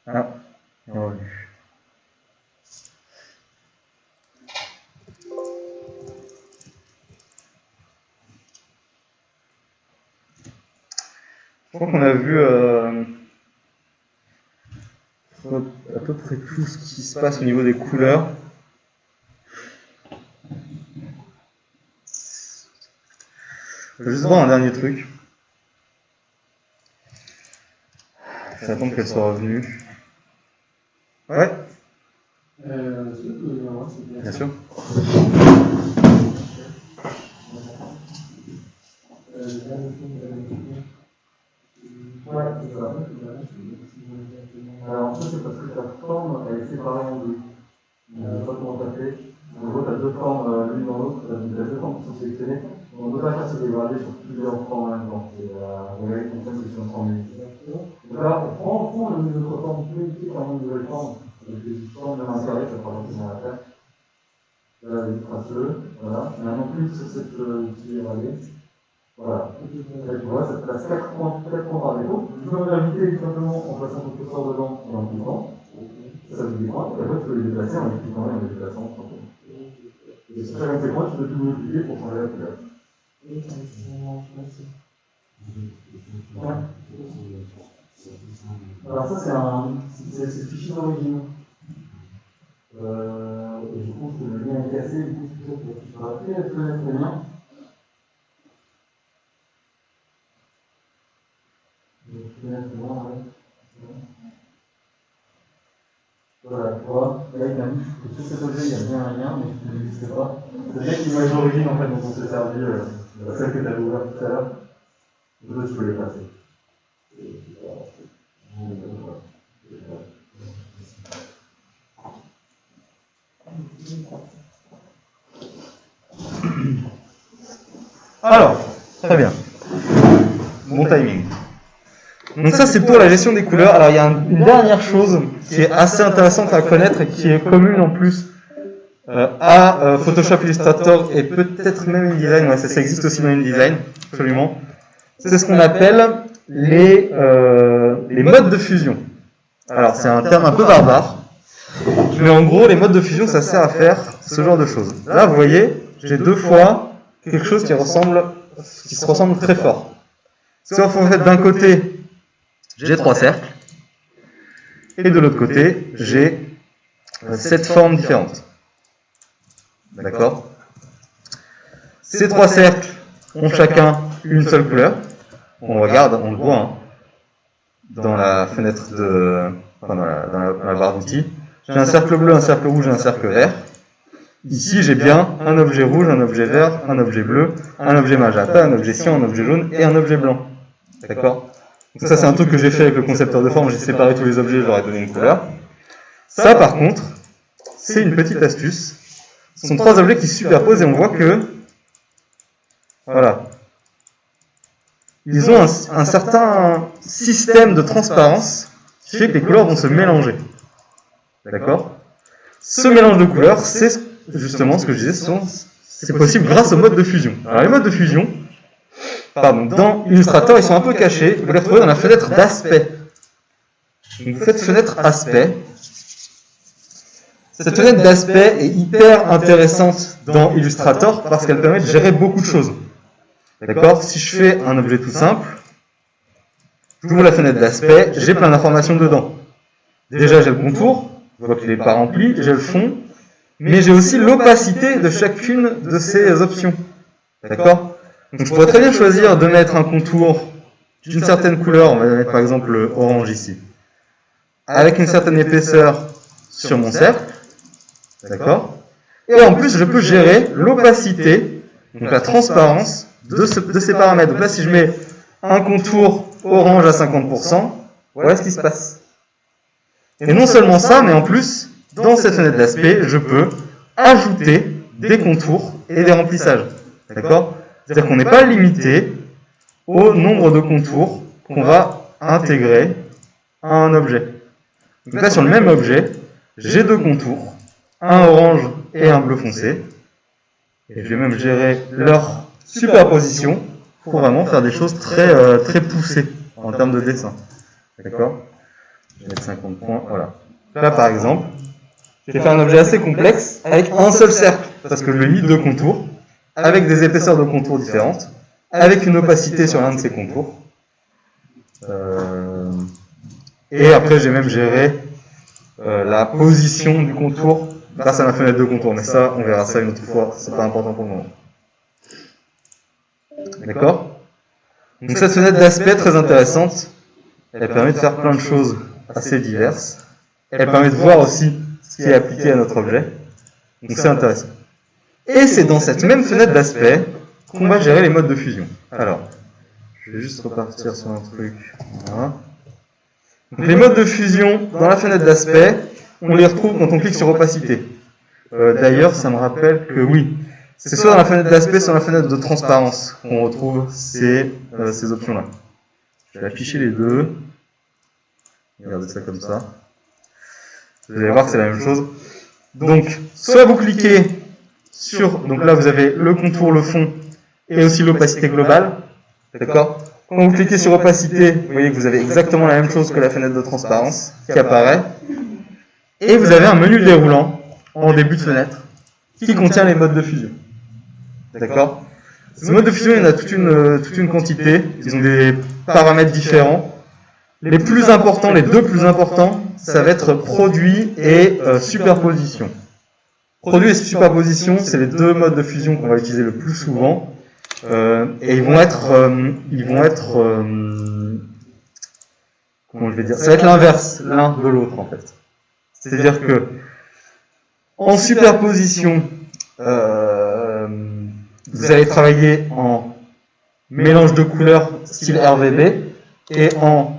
Speaker 1: Ah, revenu. Je crois qu'on a vu à peu près tout ce qui se passe au niveau des couleurs. Je vais juste voir un dernier truc. J'attends qu'elle soit revenue. Ouais, bien sûr.
Speaker 5: Ouais, c'est ça. Alors ça c'est parce que ta forme elle est séparée en deux. ça donne des formes qui sont sélectionnées. On ne peut pas faire se dégrader sur plusieurs formes en même temps. C'est regarder comme ça, c'est sur 100 minutes. Donc là, on prend notre forme politique en une nouvelle forme. Avec des formes de l'intérieur, ça fera longtemps à la faire. Là, les traceux, voilà. Maintenant, plus sur cette tirée. Voilà. Là, tu vois, ça te place 4 points par défaut. Tu peux l'inviter simplement en plaçant ton curseur dedans et en cliquant. Ça vous des points. Et après, tu peux les déplacer en les cliquant et en les déplaçant. Et sur chacun de ces points, tu peux tout modifier pour changer la couleur. Ouais. Alors ça, c'est le fichier d'origine. Et je pense que le lien est cassé, du coup, c'est pour ça que tu vas créer la fenêtre de lien. Voilà, tu vois, là il m'indique que sur cet objet il y a bien un lien, mais qui n'existe pas. C'est bien l'image d'origine en fait dont on s'est servi, celle que tu avais ouverte tout à l'heure. Là, je peux les passer.
Speaker 1: Alors, très bien. Bon timing. Donc ça c'est pour la gestion des couleurs. Alors il y a une dernière chose qui est assez intéressante à connaître et qui est commune en plus à Photoshop, Illustrator et peut-être même InDesign. Ouais, ça existe aussi dans InDesign, absolument. C'est ce qu'on appelle les modes de fusion. Alors c'est un terme un peu barbare, mais en gros les modes de fusion ça sert à faire ce genre de choses. Là vous voyez, j'ai deux fois quelque chose qui se ressemble très fort. Sauf en fait d'un côté j'ai 3 cercles et de l'autre côté j'ai 7 formes différentes. D'accord? Ces 3 cercles ont chacun une seule couleur. On regarde, on le voit hein, dans la fenêtre dans la barre d'outils. J'ai un cercle bleu, un cercle rouge et un cercle vert. Ici, j'ai bien un objet rouge, un objet vert, un objet bleu, un objet magenta, un objet cyan, un objet jaune et un objet blanc. D'accord? Donc ça, c'est un truc que j'ai fait avec le concepteur de forme. J'ai séparé tous les objets, je leur ai donné une couleur. Ça, par contre, c'est une petite astuce. Ce sont 3 objets qui se superposent et on voit que, voilà, ils ont un certain système de transparence qui fait que les couleurs vont se mélanger. D'accord? Ce mélange de couleurs, c'est justement ce que je disais, c'est possible grâce au mode de fusion. Alors les modes de fusion, dans Illustrator, ils sont un peu cachés, vous les retrouvez dans la fenêtre d'aspect. Donc cette fenêtre aspect, cette fenêtre d'aspect est hyper intéressante dans Illustrator parce qu'elle permet de gérer beaucoup de choses. D'accord? Si je fais un objet tout simple, j'ouvre la fenêtre d'aspect, j'ai plein d'informations dedans. Déjà j'ai le contour, je vois qu'il n'est pas rempli, j'ai le fond, mais j'ai aussi l'opacité de chacune de ces options. D'accord? Donc je pourrais très bien choisir de mettre un contour d'une certaine couleur, on va mettre par exemple le orange ici, avec une certaine épaisseur sur mon cercle. D'accord? Et en plus je peux gérer l'opacité, donc la transparence de ces paramètres. Donc là si je mets un contour orange à 50%, voilà ce qui se passe. Et non seulement ça, mais en plus, dans cette fenêtre d'aspect, je peux ajouter des contours et des remplissages. D'accord? C'est-à-dire qu'on n'est pas limité au nombre de contours qu'on va intégrer à un objet. Donc là, sur le même objet, j'ai 2 contours, un orange et un bleu foncé. Et je vais même gérer leur superposition pour vraiment faire des choses très poussées en termes de dessin. D'accord? Je vais mettre 50 points, voilà. Là, par exemple, j'ai fait un objet assez complexe avec un seul cercle, parce que je lui ai mis 2 contours, avec des épaisseurs de contours différentes, avec une opacité sur l'un de ces contours. Et après, j'ai même géré la position du contour grâce à ma fenêtre de contour. Mais ça, on verra ça une autre fois, c'est pas important pour le moment. D'accord? Donc cette fenêtre d'aspect très intéressante, elle permet de faire plein de choses assez diverses. Elle permet de voir aussi ce qui est appliqué à notre objet. Donc c'est intéressant. Et c'est dans cette même fenêtre d'aspect qu'on va gérer les modes de fusion. Alors, je vais juste repartir sur un truc. Voilà. Donc les modes de fusion dans la fenêtre d'aspect, on les retrouve quand on clique sur opacité. D'ailleurs, ça me rappelle que oui, c'est soit dans la fenêtre d'aspect, soit dans la fenêtre de transparence qu'on retrouve ces options-là. Je vais afficher les deux. Regardez ça comme ça. Vous allez voir que c'est la même chose. Donc, soit vous cliquez sur, donc là vous avez le contour, le fond, et aussi l'opacité globale. D'accord? Quand vous cliquez sur opacité, vous voyez que vous avez exactement la même chose que la fenêtre de transparence qui apparaît. Et vous avez un menu déroulant en début de fenêtre qui contient les modes de fusion. D'accord? Ces modes de fusion, il y en a toute une quantité. Ils ont des paramètres différents. Les plus importants, les deux plus importants, ça va être produit et superposition. Produit et superposition, c'est les deux modes de fusion qu'on va utiliser le plus souvent. Et ils vont être comment je vais dire, ça va être l'inverse l'un de l'autre en fait. C'est-à-dire que en superposition, vous allez travailler en mélange de couleurs style RVB et en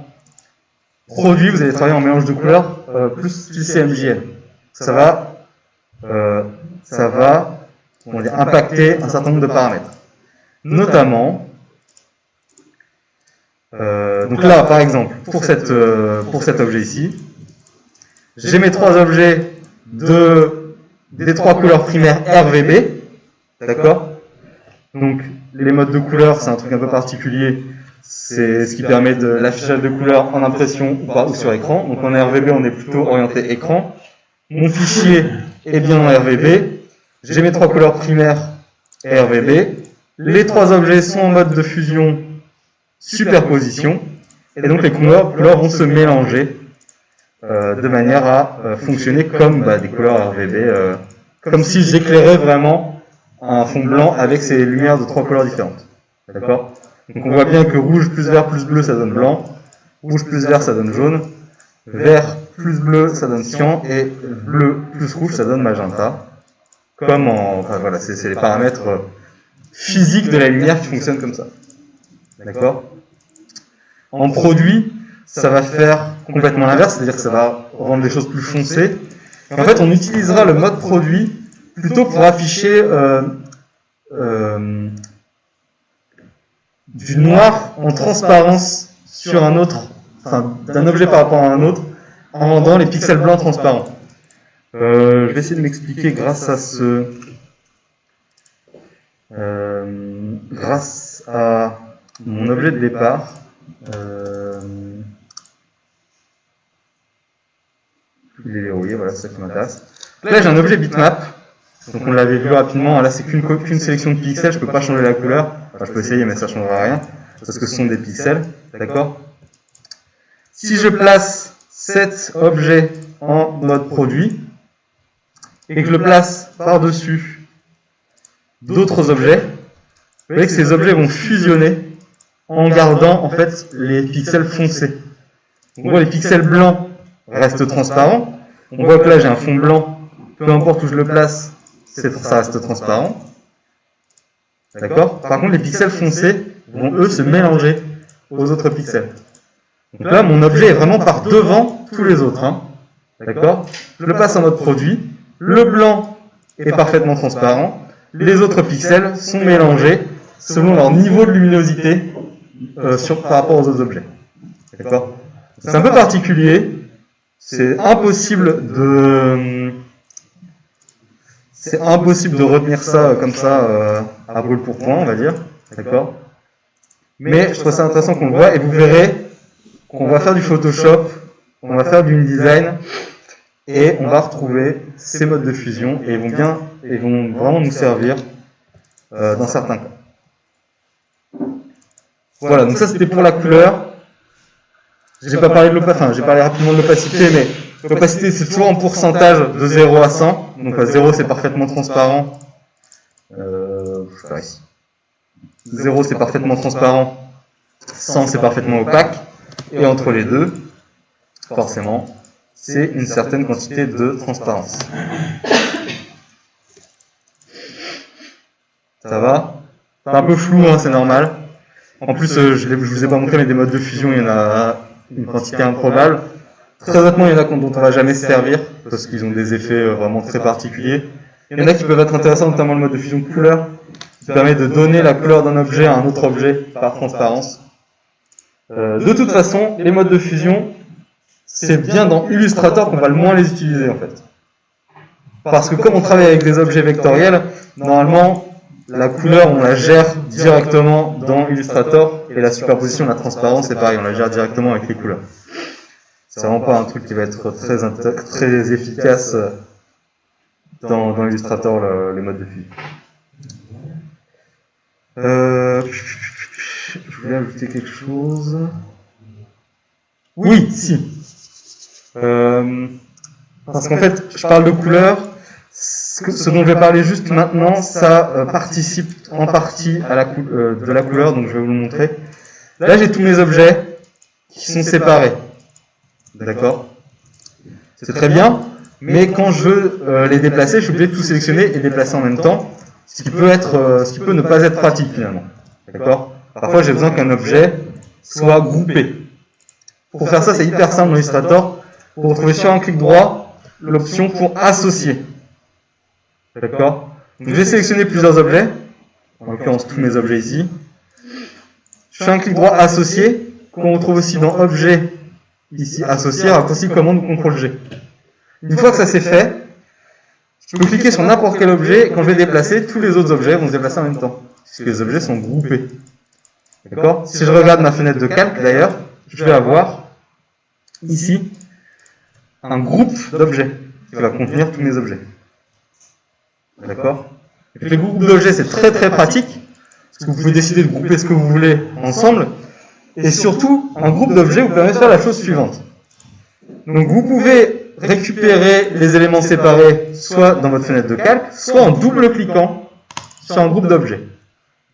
Speaker 1: produit, vous allez travailler en mélange de couleurs plus style CMJN. Ça va comment dire, impacter un certain nombre de paramètres. Notamment, donc là par exemple, pour cet objet ici, j'ai mes trois objets des trois couleurs primaires RVB, d'accord? Donc les modes de couleurs, c'est un truc un peu particulier, c'est ce qui permet de l'affichage de couleurs en impression ou sur écran. Donc en RVB, on est plutôt orienté écran. Mon fichier est bien en RVB, j'ai mes trois couleurs primaires RVB, les trois objets sont en mode de fusion superposition, et donc les couleurs vont se mélanger de manière à fonctionner comme des couleurs RVB, comme si j'éclairais vraiment un fond blanc avec ces lumières de trois couleurs différentes. D'accord? Donc on voit bien que rouge plus vert plus bleu ça donne blanc, rouge plus vert ça donne jaune, vert plus bleu ça donne cyan, et bleu plus rouge ça donne magenta. Comme enfin voilà, c'est les paramètres physiques de la lumière qui fonctionnent comme ça. D'accord? En produit, ça va faire complètement l'inverse, c'est-à-dire que ça va rendre les choses plus foncées. Et en fait, on utilisera le mode produit plutôt pour afficher du noir en transparence sur un autre, enfin d'un objet par rapport à un autre, en rendant les pixels blancs transparents. Je vais essayer de m'expliquer grâce à mon objet de départ. Il est verrouillé, voilà, c'est ça qui m'intéresse. Là, j'ai un objet bitmap. Donc on l'avait vu rapidement, là c'est qu'une sélection de pixels, je peux pas changer la couleur. Enfin, je peux essayer, mais ça ne changera rien, parce que ce sont des pixels, d'accord? Si je place cet objet en mode produit, et que je le place par-dessus d'autres objets, vous voyez que ces objets vont fusionner en gardant en fait les pixels foncés. On voit les pixels blancs restent transparents, on voit que là j'ai un fond blanc, peu importe où je le place, ça reste transparent. D'accord? Par contre, les pixels foncés vont eux se mélanger aux autres pixels. Donc là, mon objet est vraiment par devant tous les autres. Hein. D'accord? Je le passe en mode produit. Le blanc est parfaitement transparent. Les autres pixels sont mélangés selon leur niveau de luminosité par rapport aux autres objets. D'accord? C'est un peu particulier. C'est impossible de retenir ça comme ça à brûle pour point, on va dire. D'accord? Mais je trouve ça intéressant qu'on le voit, et vous verrez qu'on va faire du Photoshop, on va faire du InDesign, et on va retrouver ces modes de fusion, et ils vont vraiment nous servir dans certains cas. Voilà, donc ça c'était pour la couleur. J'ai pas parlé de l'opacité, enfin j'ai parlé rapidement de l'opacité, mais l'opacité c'est toujours en pourcentage de 0 à 100. Donc à 0 c'est parfaitement transparent. Je vais ici. 0 c'est parfaitement transparent, 100 c'est parfaitement opaque, et entre les deux, forcément, c'est une certaine quantité de transparence. Ça va? C'est un peu flou, hein, c'est normal. En plus, je vous ai pas montré, mais des modes de fusion, il y en a une quantité improbable. Très honnêtement, il y en a dont on va jamais se servir, parce qu'ils ont des effets vraiment très particuliers. Il y en a qui peuvent être intéressants, notamment le mode de fusion de couleurs, qui permet de donner la couleur d'un objet à un autre objet par transparence. De toute façon, les modes de fusion, c'est bien dans Illustrator qu'on va le moins les utiliser en fait. Parce que comme on travaille avec des objets vectoriels, normalement, la couleur, on la gère directement dans Illustrator, et la superposition, la transparence, c'est pareil, on la gère directement avec les couleurs. C'est vraiment pas un truc qui va être très efficace dans Illustrator, les modes de fusion. Je voulais ajouter quelque chose. Oui, si. Parce qu'en fait, je parle de couleurs. Ce dont je vais parler juste maintenant, ça participe en partie à de la couleur, donc je vais vous le montrer. Là, j'ai tous mes objets qui sont séparés. D'accord? C'est très bien, mais quand je veux les déplacer, je suis obligé de tout sélectionner et déplacer en même temps, ce qui peut ne pas être pratique finalement. D'accord? Parfois, j'ai besoin qu'un objet soit groupé. Pour faire ça, c'est hyper simple dans Illustrator. Vous retrouvez sur un clic droit l'option pour associer. D'accord? Donc, je vais sélectionner plusieurs objets, en l'occurrence tous mes objets ici. Je fais un clic droit associer, qu'on retrouve aussi dans Objet, ici, associer, raccourci commande ou CTRL-G. Une fois que ça c'est fait, je peux cliquer sur n'importe quel objet, et quand je vais déplacer, tous les autres objets vont se déplacer en même temps, puisque les objets sont groupés. D'accord? Si je regarde ma fenêtre de calque, d'ailleurs, je vais avoir, ici, un groupe d'objets, qui va contenir tous mes objets. D'accord? Et puis les groupes d'objets, c'est très très pratique, parce que vous pouvez décider de grouper ce que vous voulez ensemble, et surtout, un groupe d'objets vous permet de faire la chose suivante. Donc vous pouvez récupérer les éléments séparés, soit dans votre fenêtre de calque, soit en double-cliquant sur un groupe d'objets.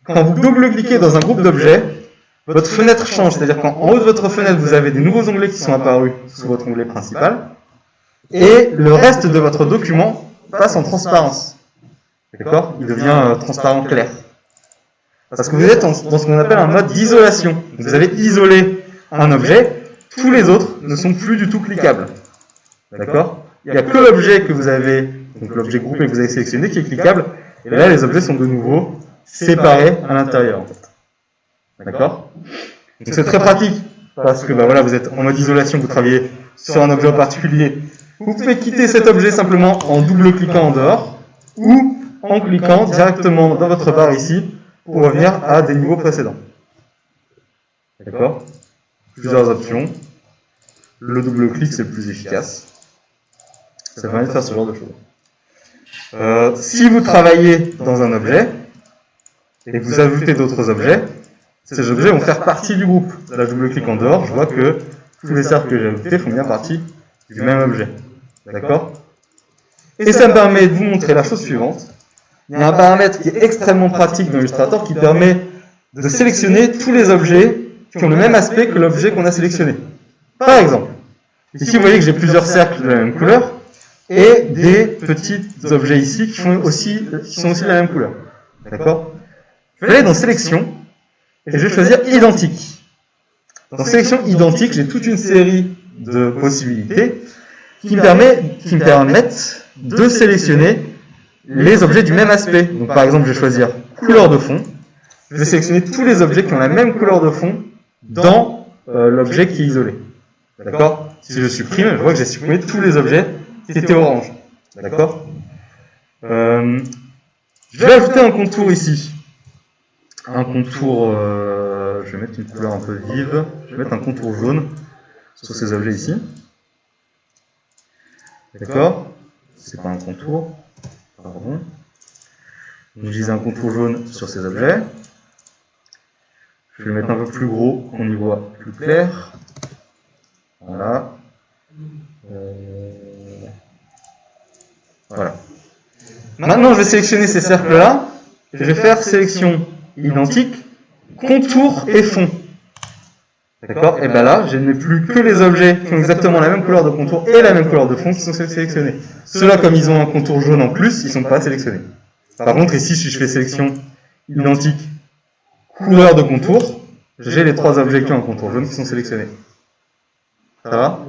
Speaker 1: Quand vous double-cliquez dans un groupe d'objets, votre fenêtre change, c'est-à-dire qu'en haut de votre fenêtre, vous avez des nouveaux onglets qui sont apparus sous votre onglet principal, et le reste de votre document passe en transparence. D'accord? Il devient transparent clair. Parce que vous êtes dans ce qu'on appelle un mode d'isolation. Vous avez isolé un objet, tous les autres ne sont plus du tout cliquables. D'accord? Il n'y a que l'objet que vous avez, donc l'objet groupé que vous avez sélectionné qui est cliquable, et là les objets sont de nouveau séparés à l'intérieur. En fait. D'accord? Donc c'est très pratique, parce que voilà, vous êtes en mode isolation, vous travaillez sur un objet en particulier. Vous pouvez quitter cet objet simplement en double-cliquant en dehors, ou en cliquant directement dans votre barre ici pour revenir à des niveaux précédents. D'accord? Plusieurs options. Le double-clic, c'est le plus efficace. Ça permet de faire ce genre de choses. Si vous travaillez dans un objet et que vous ajoutez d'autres objets, ces objets vont faire partie du groupe. Là, je double-clique en dehors, je vois que tous les cercles que j'ai ajoutés font bien partie du même objet. D'accord? Et ça me permet de vous montrer la chose suivante. Il y a un paramètre qui est extrêmement pratique dans Illustrator qui permet de sélectionner tous les objets qui ont le même aspect que l'objet qu'on a sélectionné. Par exemple, ici vous voyez que j'ai plusieurs cercles de la même couleur et des petits objets ici qui sont aussi de la même couleur. D'accord? Je vais aller dans Sélection et je vais choisir Identique. Dans Sélection Identique, j'ai toute une série de possibilités qui me permettent de sélectionner les objets du même aspect. Donc par exemple, je vais choisir couleur de fond. Je vais sélectionner tous les objets qui ont la même couleur de fond dans l'objet qui est isolé. D'accord? Si je supprime, je vois que j'ai supprimé tous les objets qui étaient orange. D'accord? Je vais ajouter un contour ici. Un contour, je vais mettre une couleur un peu vive. Je vais mettre un contour jaune sur ces objets ici. D'accord? C'est pas un contour. Pardon. Donc, je disais un contour jaune sur ces objets. Je vais le mettre un peu plus gros, qu'on y voit plus clair. Voilà. Voilà. Maintenant, je vais sélectionner ces cercles-là. Je vais faire sélection identique, contour et fond. D'accord? Et bien là, je n'ai plus que les objets qui ont exactement la même couleur de contour et la même couleur de fond qui sont sélectionnés. Ceux-là, comme ils ont un contour jaune en plus, ils ne sont pas sélectionnés. Par contre, ici, si je fais sélection identique, couleur de contour, j'ai les trois objets qui ont un contour jaune qui sont sélectionnés. Ça va?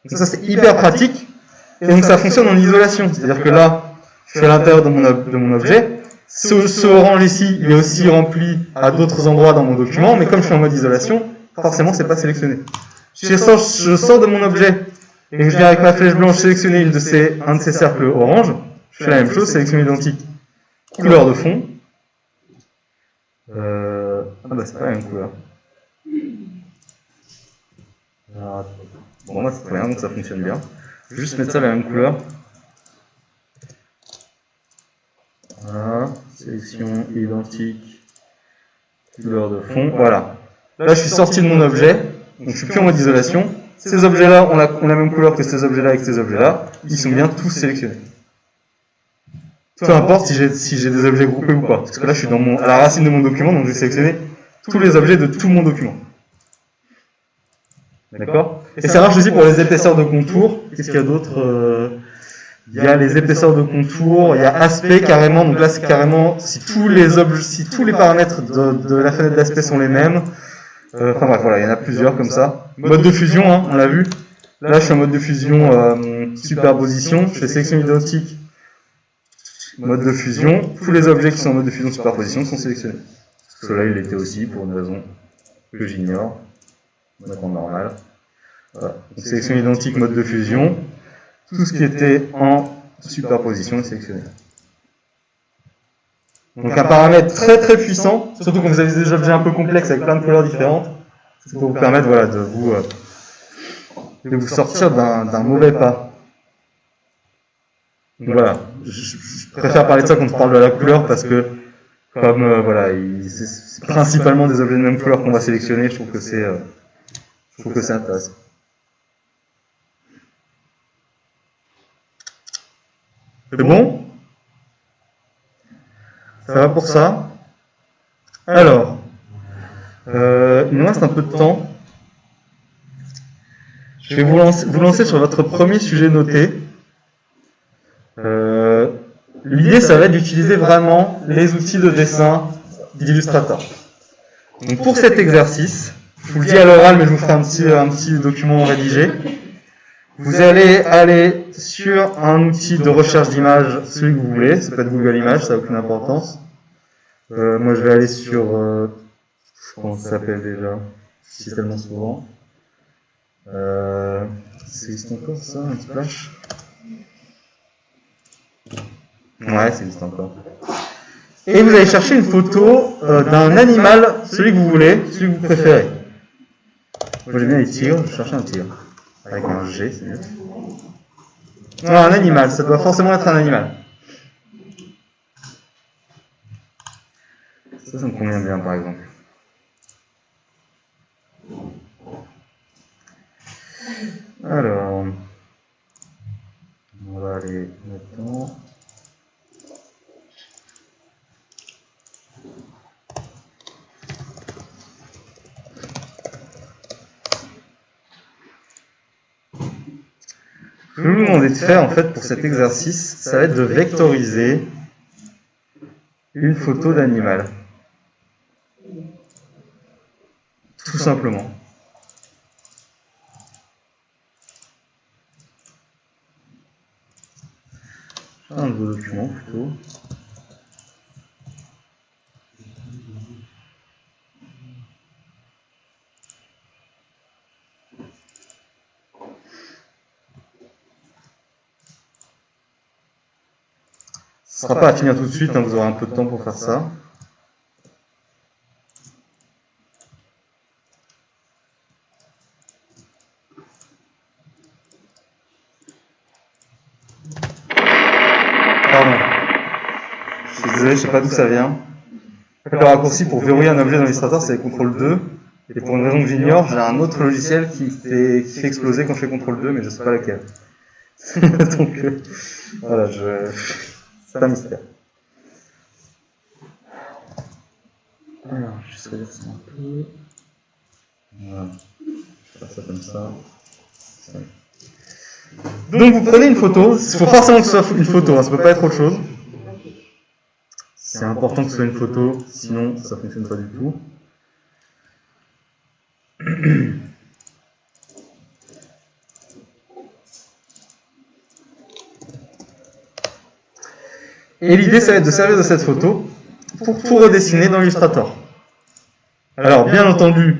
Speaker 1: Donc ça, c'est hyper pratique. Et donc ça fonctionne en isolation. C'est-à-dire que là, je suis à l'intérieur de mon objet. Ce orange ici, il est aussi rempli à d'autres endroits dans mon document, mais comme je suis en mode isolation, forcément, c'est pas sélectionné. Si je sors de mon objet et que je viens avec ma flèche blanche sélectionner un de ces cercles orange, je fais la même chose, sélection identique, couleur de fond. Ah bah c'est pas la même couleur. Alors, bon, moi c'est très bien, donc ça fonctionne bien. Je vais juste mettre ça la même couleur. Voilà, sélection identique, couleur de fond, voilà. Là je suis sorti de mon objet, donc je suis plus en mode isolation. Ces objets-là ont la même couleur que ces objets-là et que ces objets-là, ils sont bien tous sélectionnés. Peu importe si j'ai des objets groupés ou pas, parce que là je suis à la racine de mon document, donc je vais sélectionner tous les objets de tout mon document. D'accord? Et ça marche aussi pour les épaisseurs de contour. Qu'est-ce qu'il y a d'autre? Il y a les épaisseurs de contour, il y a aspect carrément, donc là c'est carrément si tous les paramètres de la fenêtre d'aspect sont les mêmes. Enfin bref, voilà, il y en a plusieurs comme ça. Mode de fusion, hein, on l'a vu. Là je suis en mode de fusion superposition, je fais sélection identique, mode de fusion, tous les objets qui sont en mode de fusion superposition sont sélectionnés. Cela il l'était aussi pour une raison que j'ignore. On va prendre normal. Voilà. Donc, sélection identique, mode de fusion. Tout ce qui était en superposition est sélectionné. Donc un paramètre très très puissant, surtout quand vous avez des objets un peu complexes avec plein de couleurs différentes, c'est pour vous permettre voilà, de vous sortir d'un mauvais pas. Donc voilà, je préfère parler de ça quand on parle de la couleur parce que comme voilà, c'est principalement des objets de même couleur qu'on va sélectionner, je trouve que c'est intéressant. C'est bon? Ça va pour ça? Alors, il nous reste un peu de temps. Je vais vous lancer sur votre premier sujet noté. L'idée, ça va être d'utiliser vraiment les outils de dessin d'Illustrator. Donc pour cet exercice, je vous le dis à l'oral, mais je vous ferai un petit document rédigé. Vous allez aller sur un outil de recherche d'images, celui que vous voulez, ça peut être Google Images, ça n'a aucune importance. Moi je vais aller sur, comment ça s'appelle déjà, je dis tellement souvent. Ça existe encore ça, un splash? Ouais, ça existe encore. Et vous allez chercher une photo d'un animal, celui que vous voulez, celui que vous préférez. Moi j'aime bien les tigres, je cherche un tigre. Avec un G, c'est mieux. Non, un animal, ça doit forcément être un animal. Ça me convient bien par exemple. Alors, on va aller maintenant. Ce que je vais vous demander de faire en fait pour cet exercice, ça va être de vectoriser une photo d'animal. Tout simplement. Un nouveau document plutôt. Ce ne sera pas à finir tout de suite, hein, vous aurez un peu de temps pour faire ça. Pardon. Je suis désolé, je ne sais pas d'où ça vient. Le raccourci pour verrouiller un objet dans Illustrator, c'est CTRL 2. Et pour une raison que j'ignore, j'ai un autre logiciel qui fait exploser quand je fais CTRL 2, mais je ne sais pas lequel. Donc, voilà, c'est un mystère. Alors, je vais ça un peu. Voilà. Je vais faire ça comme ça. Donc, vous prenez une photo. Il faut forcément que ce soit une photo, hein, ça ne peut pas être autre chose. C'est important que ce soit une photo, sinon ça ne fonctionne pas du tout. Et l'idée, ça va être de servir de cette photo pour tout redessiner dans Illustrator. Alors, bien entendu,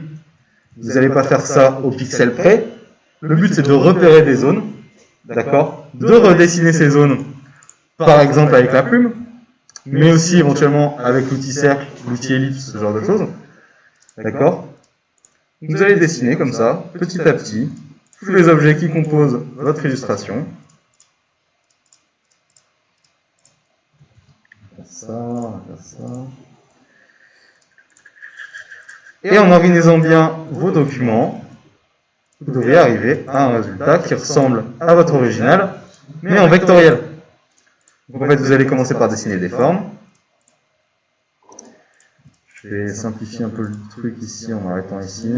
Speaker 1: vous n'allez pas faire ça au pixel près. Le but, c'est de repérer des zones, d'accord, de redessiner ces zones, par exemple avec la plume, mais aussi éventuellement avec l'outil cercle, l'outil ellipse, ce genre de choses, d'accord. Vous allez dessiner comme ça, petit à petit, tous les objets qui composent votre illustration. Ça. Et en organisant bien vos documents, vous devriez arriver à un résultat qui ressemble à votre original, mais en vectoriel. Donc en fait, vous allez commencer par dessiner des formes. Je vais simplifier un peu le truc ici en m'arrêtant ici.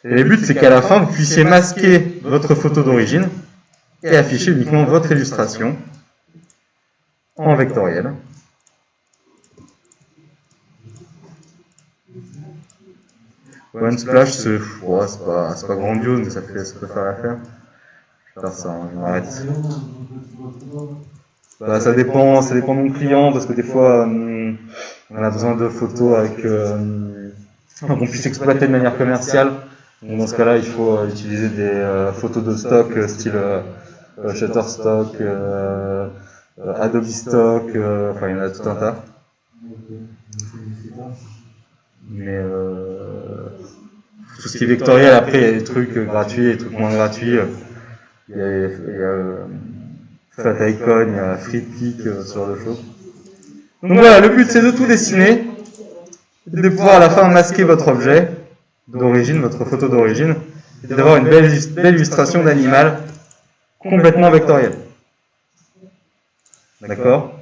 Speaker 1: Et le but, c'est qu'à la fin, vous puissiez masquer votre photo d'origine et afficher uniquement votre illustration en vectoriel. One Splash, c'est pas grandiose, mais ça peut faire l'affaire. Je vais faire ça, je m'arrête. Ça dépend de mon client, parce que des fois, on a besoin de photos avec qu'on puisse exploiter de manière commerciale. Donc dans ce cas-là, il faut utiliser des photos de stock, style Shutterstock, Adobe Stock, enfin il y en a tout un tas. Mais tout ce qui est vectoriel, après il y a des trucs gratuits et des trucs moins gratuits. Il y a Fat Icon, il y a FreePic, ce genre de choses. Donc voilà, le but c'est de tout dessiner, de pouvoir à la fin masquer votre objet d'origine, votre photo d'origine, et d'avoir une belle illustration d'animal complètement vectorielle. D'accord ?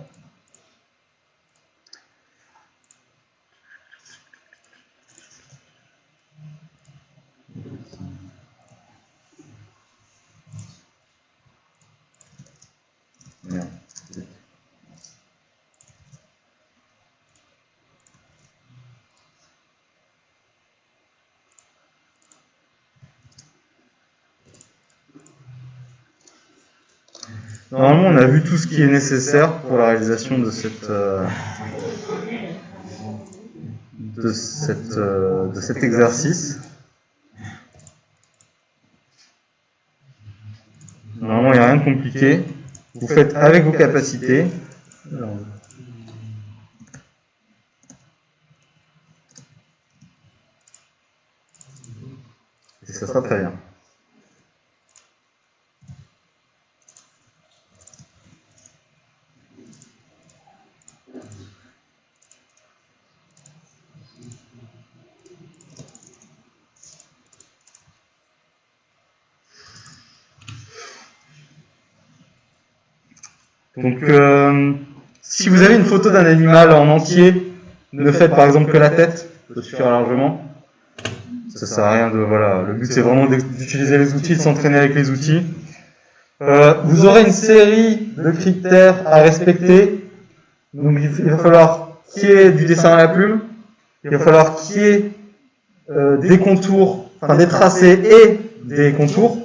Speaker 1: Merde. Normalement, on a vu tout ce qui est nécessaire pour la réalisation de cet exercice. Normalement, il n'y a rien de compliqué. Vous faites avec vos capacités. Et ça sera très bien. Donc, si vous avez une photo d'un animal en entier, ne faites par exemple que la tête, ça peut suffire largement. Ça sert à rien de, voilà, le but c'est vraiment d'utiliser les outils, de s'entraîner avec les outils. Vous aurez une série de critères à respecter. Donc, il va falloir qu'il y ait du dessin à la plume, il va falloir qu'il y ait des contours, enfin des tracés et des contours.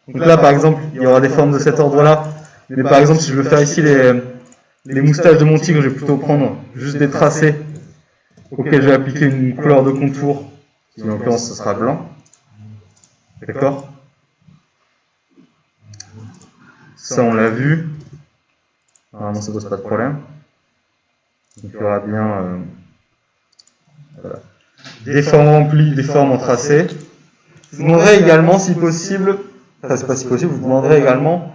Speaker 1: Donc là, par exemple, il y aura des formes de cet ordre-là. Mais par exemple, si je veux faire ici les moustaches de mon tigre, je vais plutôt prendre juste des tracés auxquels je vais appliquer une couleur de contour, qui en l'occurrence ce sera blanc. D'accord ? Ça, on l'a vu. Normalement, ça pose pas de problème. Donc, il y aura bien voilà, des formes remplies, des formes en tracé. Je vous demanderai également, si possible, enfin, c'est pas si possible, je vous demanderai également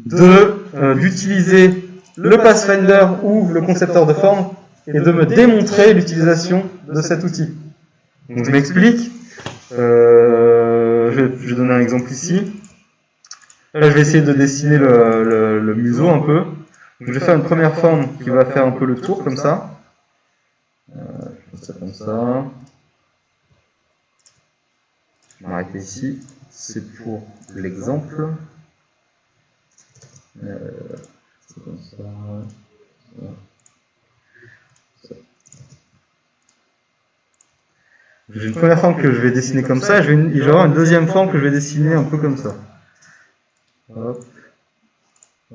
Speaker 1: d'utiliser le Pathfinder ou le concepteur de forme et de me démontrer l'utilisation de cet outil. Donc je m'explique. Je vais donner un exemple ici. Là, je vais essayer de dessiner le museau un peu. Donc, je vais faire une première forme qui va faire un peu le tour comme ça. Je fais ça comme ça. Je vais m'arrêter ici. C'est pour l'exemple. C'est comme ça. J'ai une première forme que je vais dessiner comme ça, et je vais avoir une deuxième forme que je vais dessiner un peu comme ça.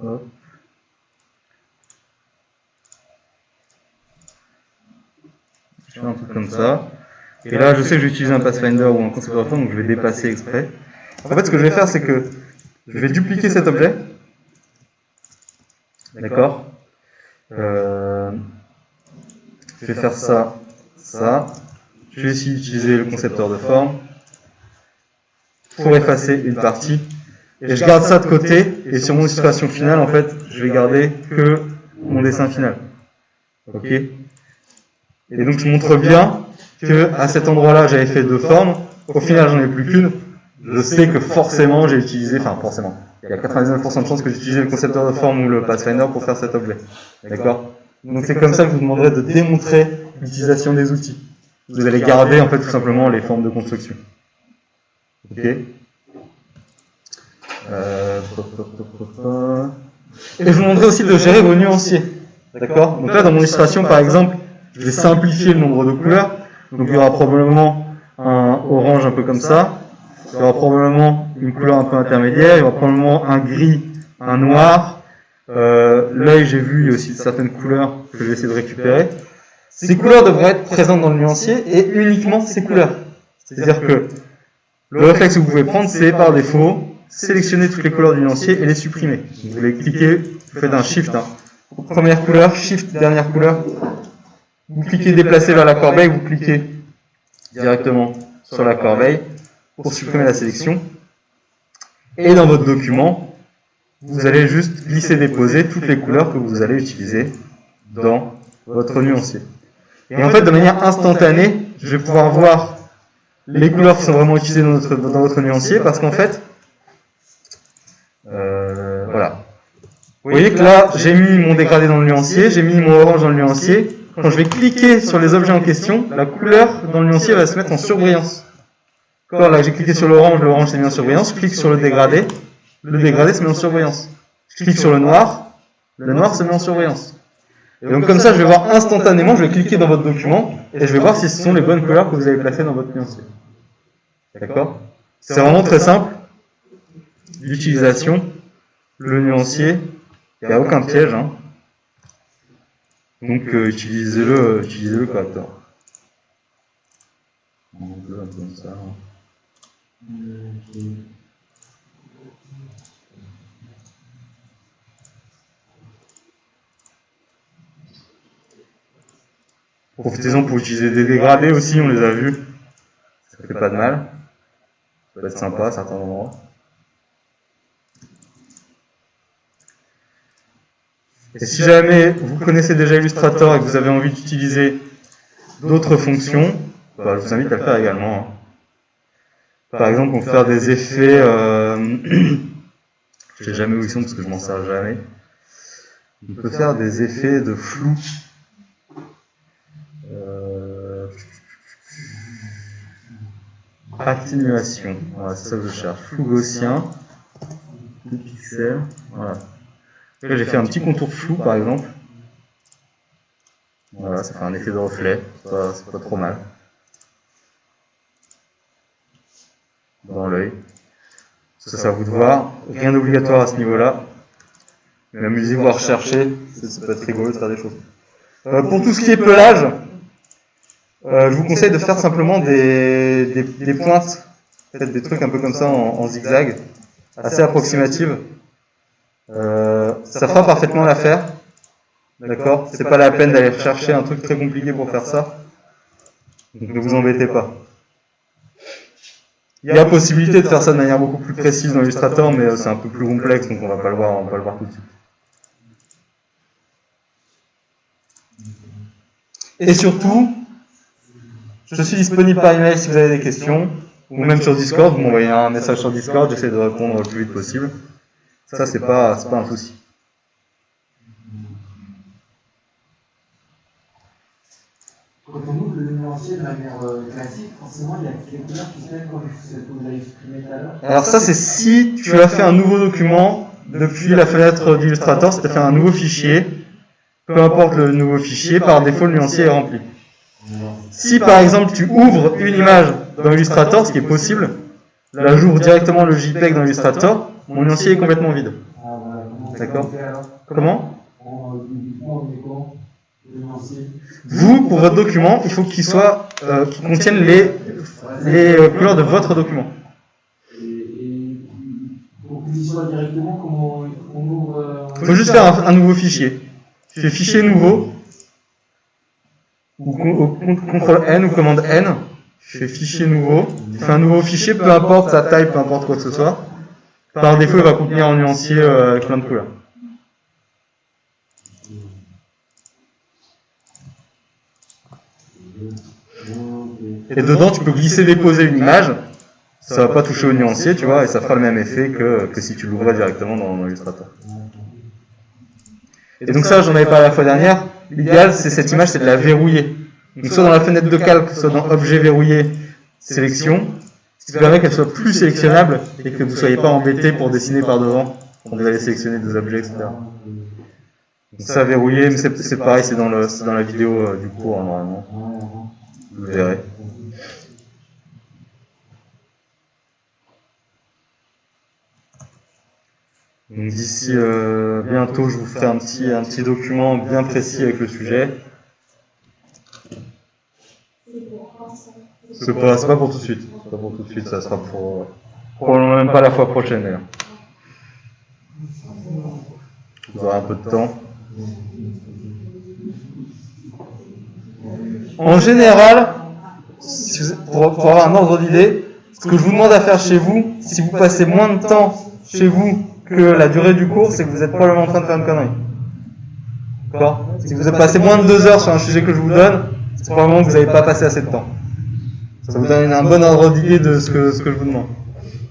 Speaker 1: Hop. Je fais un truc comme ça. Et là, je sais que je vais utiliser un Pathfinder ou un concepteur de forme, donc je vais dépasser exprès. En fait, ce que je vais faire, c'est que je vais dupliquer cet objet. D'accord. Je vais faire ça, ça. Je vais essayer d'utiliser le concepteur de forme pour effacer une partie. Et je garde ça de côté. Et sur mon illustration finale, en fait, je vais garder que mon dessin final. Ok. Et donc, je montre bien que à cet endroit-là, j'avais fait deux formes. Au final, j'en ai plus qu'une. Je sais que forcément, j'ai utilisé, enfin forcément, il y a 99% de chances que j'utilise le concepteur de forme ou le Pathfinder pour faire cet objet. D'accord? Donc c'est comme ça que je vous demanderai de démontrer l'utilisation des outils. Vous allez garder en fait tout simplement les formes de construction. Ok? Et je vous demanderai aussi de gérer vos nuanciers. D'accord? Donc là, dans mon illustration, par exemple, je vais simplifier le nombre de couleurs. Donc il y aura probablement un orange un peu comme ça. Il y aura probablement une couleur un peu intermédiaire. Il y aura probablement un gris, un noir. L'œil, j'ai vu, il y a aussi certaines couleurs que je vais essayer de récupérer. Ces couleurs devraient être présentes dans le nuancier et uniquement ces couleurs. C'est-à-dire que le réflexe que vous pouvez prendre, c'est par défaut sélectionner toutes les couleurs du nuancier et les supprimer. Vous les cliquez, vous faites un shift. Première couleur, shift, dernière couleur. Vous cliquez déplacer vers la corbeille, vous cliquez directement sur la corbeille pour supprimer la sélection. Et dans votre document, vous allez juste glisser-déposer toutes les couleurs que vous allez utiliser dans votre nuancier. Et en fait, de manière instantanée, je vais pouvoir voir les couleurs qui sont vraiment utilisées dans votre nuancier, parce qu'en fait, voilà. Vous voyez que là, j'ai mis mon dégradé dans le nuancier, j'ai mis mon orange dans le nuancier. Quand je vais cliquer sur les objets en question, la couleur dans le nuancier va se mettre en surbrillance. Là, j'ai cliqué sur l'orange s'est mis en surbrillance, je clique sur le dégradé se met en surbrillance. Je clique sur le noir se met en surbrillance. Et donc comme ça, je vais voir instantanément, je vais cliquer dans votre document, et je vais voir si ce sont les bonnes couleurs que vous avez placées dans votre nuancier. D'accord? C'est vraiment très simple. L'utilisation, le nuancier, il n'y a aucun piège. Donc utilisez-le correctement. Comme ça. Profitez-en pour utiliser des dégradés aussi, on les a vus. Ça fait pas de mal. Ça peut être sympa à certains endroits. Et si jamais vous connaissez déjà Illustrator et que vous avez envie d'utiliser d'autres fonctions, je vous invite à le faire également. Par exemple, on peut faire des effets... je sais jamais où ils sont parce que je m'en sers jamais. On peut faire des effets de flou. Atténuation. Voilà, c'est ça que je cherche. Flou gaussien. Flou pixels. Voilà. Là, j'ai fait un petit contour flou, par exemple. Voilà, ça fait un effet de reflet. C'est pas trop mal. Dans l'œil. Ça, c'est à vous de voir. Rien d'obligatoire à ce niveau-là. Mais amusez-vous à rechercher. Ça peut être rigolo de faire des choses. Pour tout ce qui est pelage, je vous conseille de faire simplement des pointes. Peut-être des trucs un peu comme ça en zigzag. Assez approximatives. Ça fera parfaitement l'affaire. D'accord? C'est pas la peine d'aller chercher un truc très compliqué pour faire ça. Donc ne vous embêtez pas. Il y a possibilité de faire ça de manière beaucoup plus précise dans Illustrator, mais c'est un peu plus complexe, donc on va pas le voir tout de suite. Et surtout, je suis disponible par email si vous avez des questions, ou même sur Discord, vous m'envoyez un message sur Discord, j'essaie de répondre le plus vite possible. Ça, c'est pas un souci.
Speaker 5: Quand on ouvre le nuancier de manière classique, forcément, il y a toutes les couleurs qui se mettent comme vous l'avez exprimé tout à l'heure.
Speaker 1: Alors ça, c'est si tu as fait un nouveau document depuis la fenêtre d'Illustrator, si tu as fait un nouveau fichier, peu importe le nouveau fichier, par défaut, le nuancier est rempli. Si, par exemple, tu ouvres une image dans Illustrator, ce qui est possible, là, j'ouvre directement le JPEG dans Illustrator, mon nuancier est complètement vide. D'accord.
Speaker 5: Ok, alors.
Speaker 1: Comment?
Speaker 5: On est quoi? L'énoncé.
Speaker 1: Vous, pour votre document, il faut qu'il soit, qu'il contienne les couleurs de votre document.
Speaker 5: Et pour qu'il y soit directement, comment on ouvre.
Speaker 1: Il faut juste faire un nouveau fichier. Tu fais fichier nouveau, ou CTRL N ou commande N. Tu fais fichier nouveau. Tu fais un nouveau fichier, peu importe sa taille, peu importe quoi que ce soit. Par défaut, il va contenir un nuancier avec plein de couleurs. Et dedans, tu peux glisser-déposer une image. Ça va pas toucher au nuancier, tu vois, et ça fera le même effet que si tu l'ouvrais directement dans Illustrator. Et donc ça, j'en avais parlé la fois dernière. L'idéal, c'est cette image, c'est de la verrouiller. Donc soit dans la fenêtre de calque, soit dans Objet verrouillé, sélection, ce qui permet qu'elle soit plus sélectionnable et que vous ne soyez pas embêté pour dessiner par devant quand vous allez sélectionner des objets, etc. Donc ça, verrouiller, mais c'est pareil, c'est dans la vidéo du cours, normalement. Vous verrez. Donc d'ici bientôt, je vous ferai un petit document bien précis avec le sujet. C'est pas pour tout de suite. C'est pas pour tout de suite, ça sera pour probablement même pas la fois prochaine d'ailleurs. Vous aurez un peu de temps. En général, pour avoir un ordre d'idée, ce que je vous demande à faire chez vous, si vous passez moins de temps chez vous que la durée du cours, c'est que vous êtes probablement en train de faire une connerie. D'accord? Si vous avez passé moins de 2 heures sur un sujet que je vous donne, c'est probablement que vous n'avez pas passé assez de temps. Ça vous donne un bon ordre d'idée de ce que je vous demande.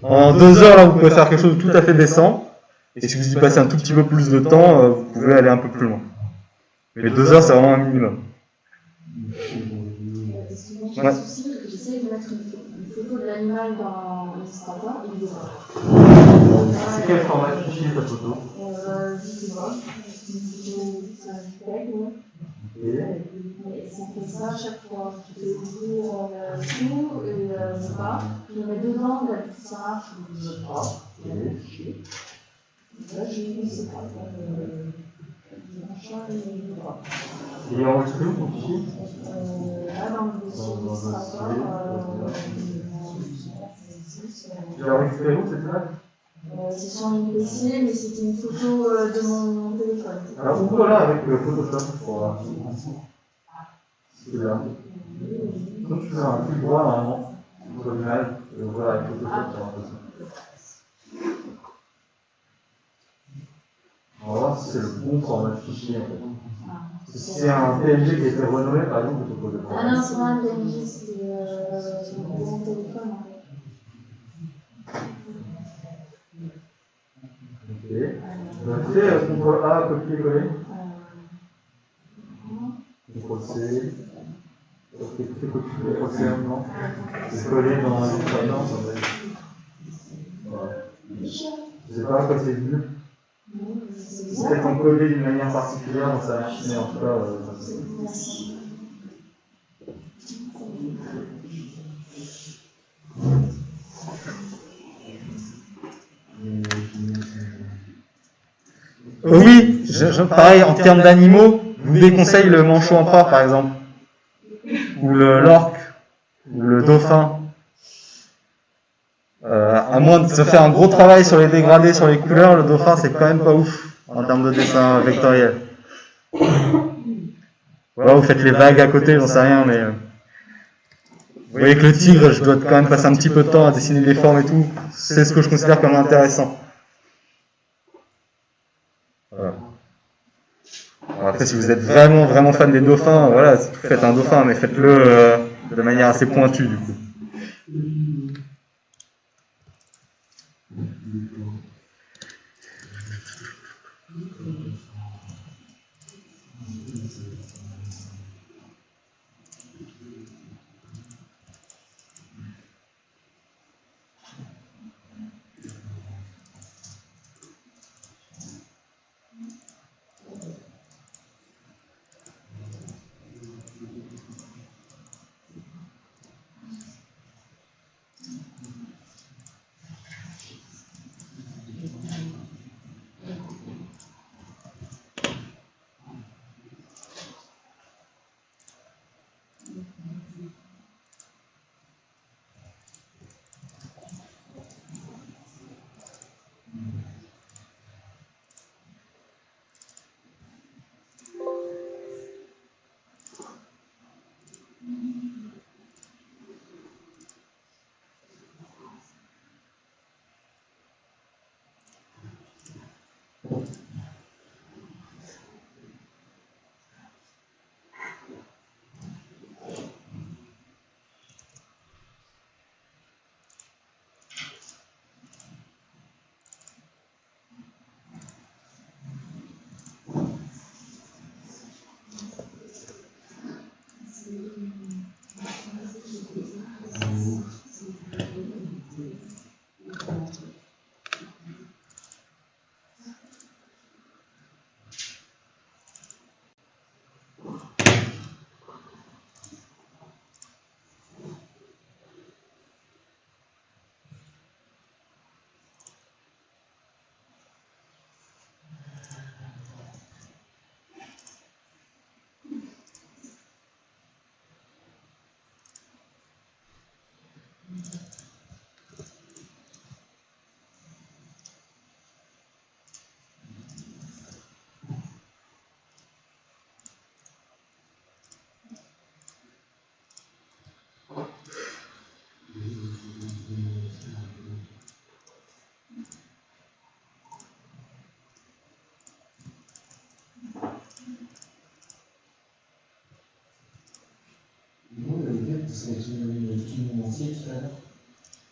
Speaker 1: En 2 heures, là, vous pouvez faire quelque chose de tout à fait décent. Et si vous y passez un tout petit peu plus de temps, vous pouvez aller un peu plus loin. Mais 2 heures, c'est vraiment un minimum.
Speaker 2: Souvent, j'ai un souci, j'essaie de mettre une photo de l'animal dans Illustrator et il veut pas.
Speaker 5: C'est quel format de fichier ta photo?
Speaker 2: Je sais pas, c'est une photo, c'est un JPEG, ouais. Et ça fait ça à chaque fois. Je fais ouvrir tout et je sais pas. Je le mets dedans, d'habitude ça marche, je sais pas. Là, je sais pas. Machin, je sais pas.
Speaker 5: Et enregistré où ton fichier?
Speaker 2: Là, dans le dossier Illustrator,
Speaker 5: Tu l'as enregistré où cette image?
Speaker 2: c'est sur mon PC, mais c'était une photo de mon téléphone.
Speaker 5: Alors ouvre-la avec Photoshop pour voir. C'est là. Donc tu fais un clic droit normalement sur l'image et ouvrir avec Photoshop sur un PC. On va voir si c'est le bon format de fichier en fait. Si c'est un PNG qui a été renommé par exemple, il faut poser le
Speaker 2: Ah non, c'est pas un PNG, c'est mon téléphone.
Speaker 5: Ok. Donc tu sais, CTRL A, copier-coller. CTRL C. CTRL C maintenant. C'est collé dans l'Illustrator. Voilà. Je sais pas à quoi c'est dû. C'est peut-être encodé d'une manière particulière dans sa machine, mais en tout cas.
Speaker 2: Merci.
Speaker 1: Oui, pareil, en termes d'animaux, je vous déconseille le manchot empereur par exemple. Ou l'orque, ou le dauphin. À moins de se faire un gros travail sur les dégradés, sur les couleurs, le dauphin c'est quand même pas ouf en termes de dessin vectoriel. Voilà, vous faites les vagues à côté, j'en sais rien, mais vous voyez que le tigre, je dois quand même passer un petit peu de temps à dessiner les formes et tout. C'est ce que je considère comme intéressant. Voilà. Alors après, si vous êtes vraiment fan des dauphins, voilà, faites un dauphin, mais faites-le de manière assez pointue du coup.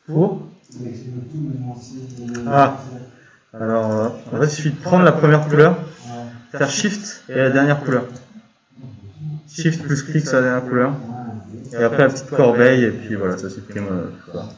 Speaker 1: Pour Ah. Alors, en fait, il suffit de prendre la première couleur, faire Shift et la dernière couleur. Shift plus clic sur la dernière couleur. Et après la petite corbeille, et puis voilà, ça supprime tout ça.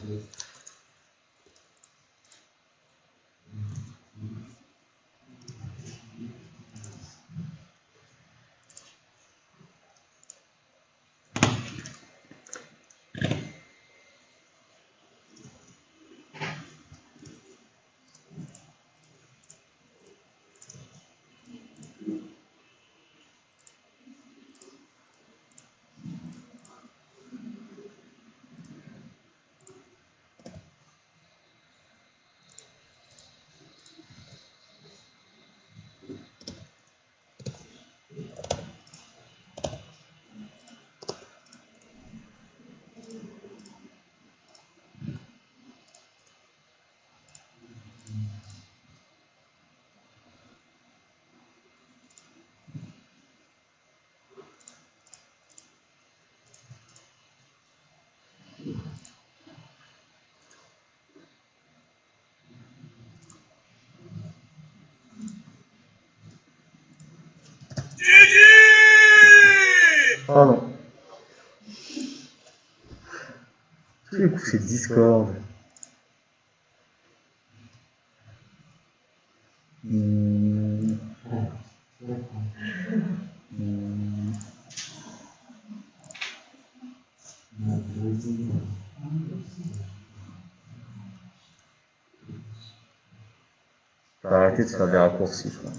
Speaker 1: Pardon. Tous les coups, c'est Discord. Faut arrêter de faire des raccourcis, je crois.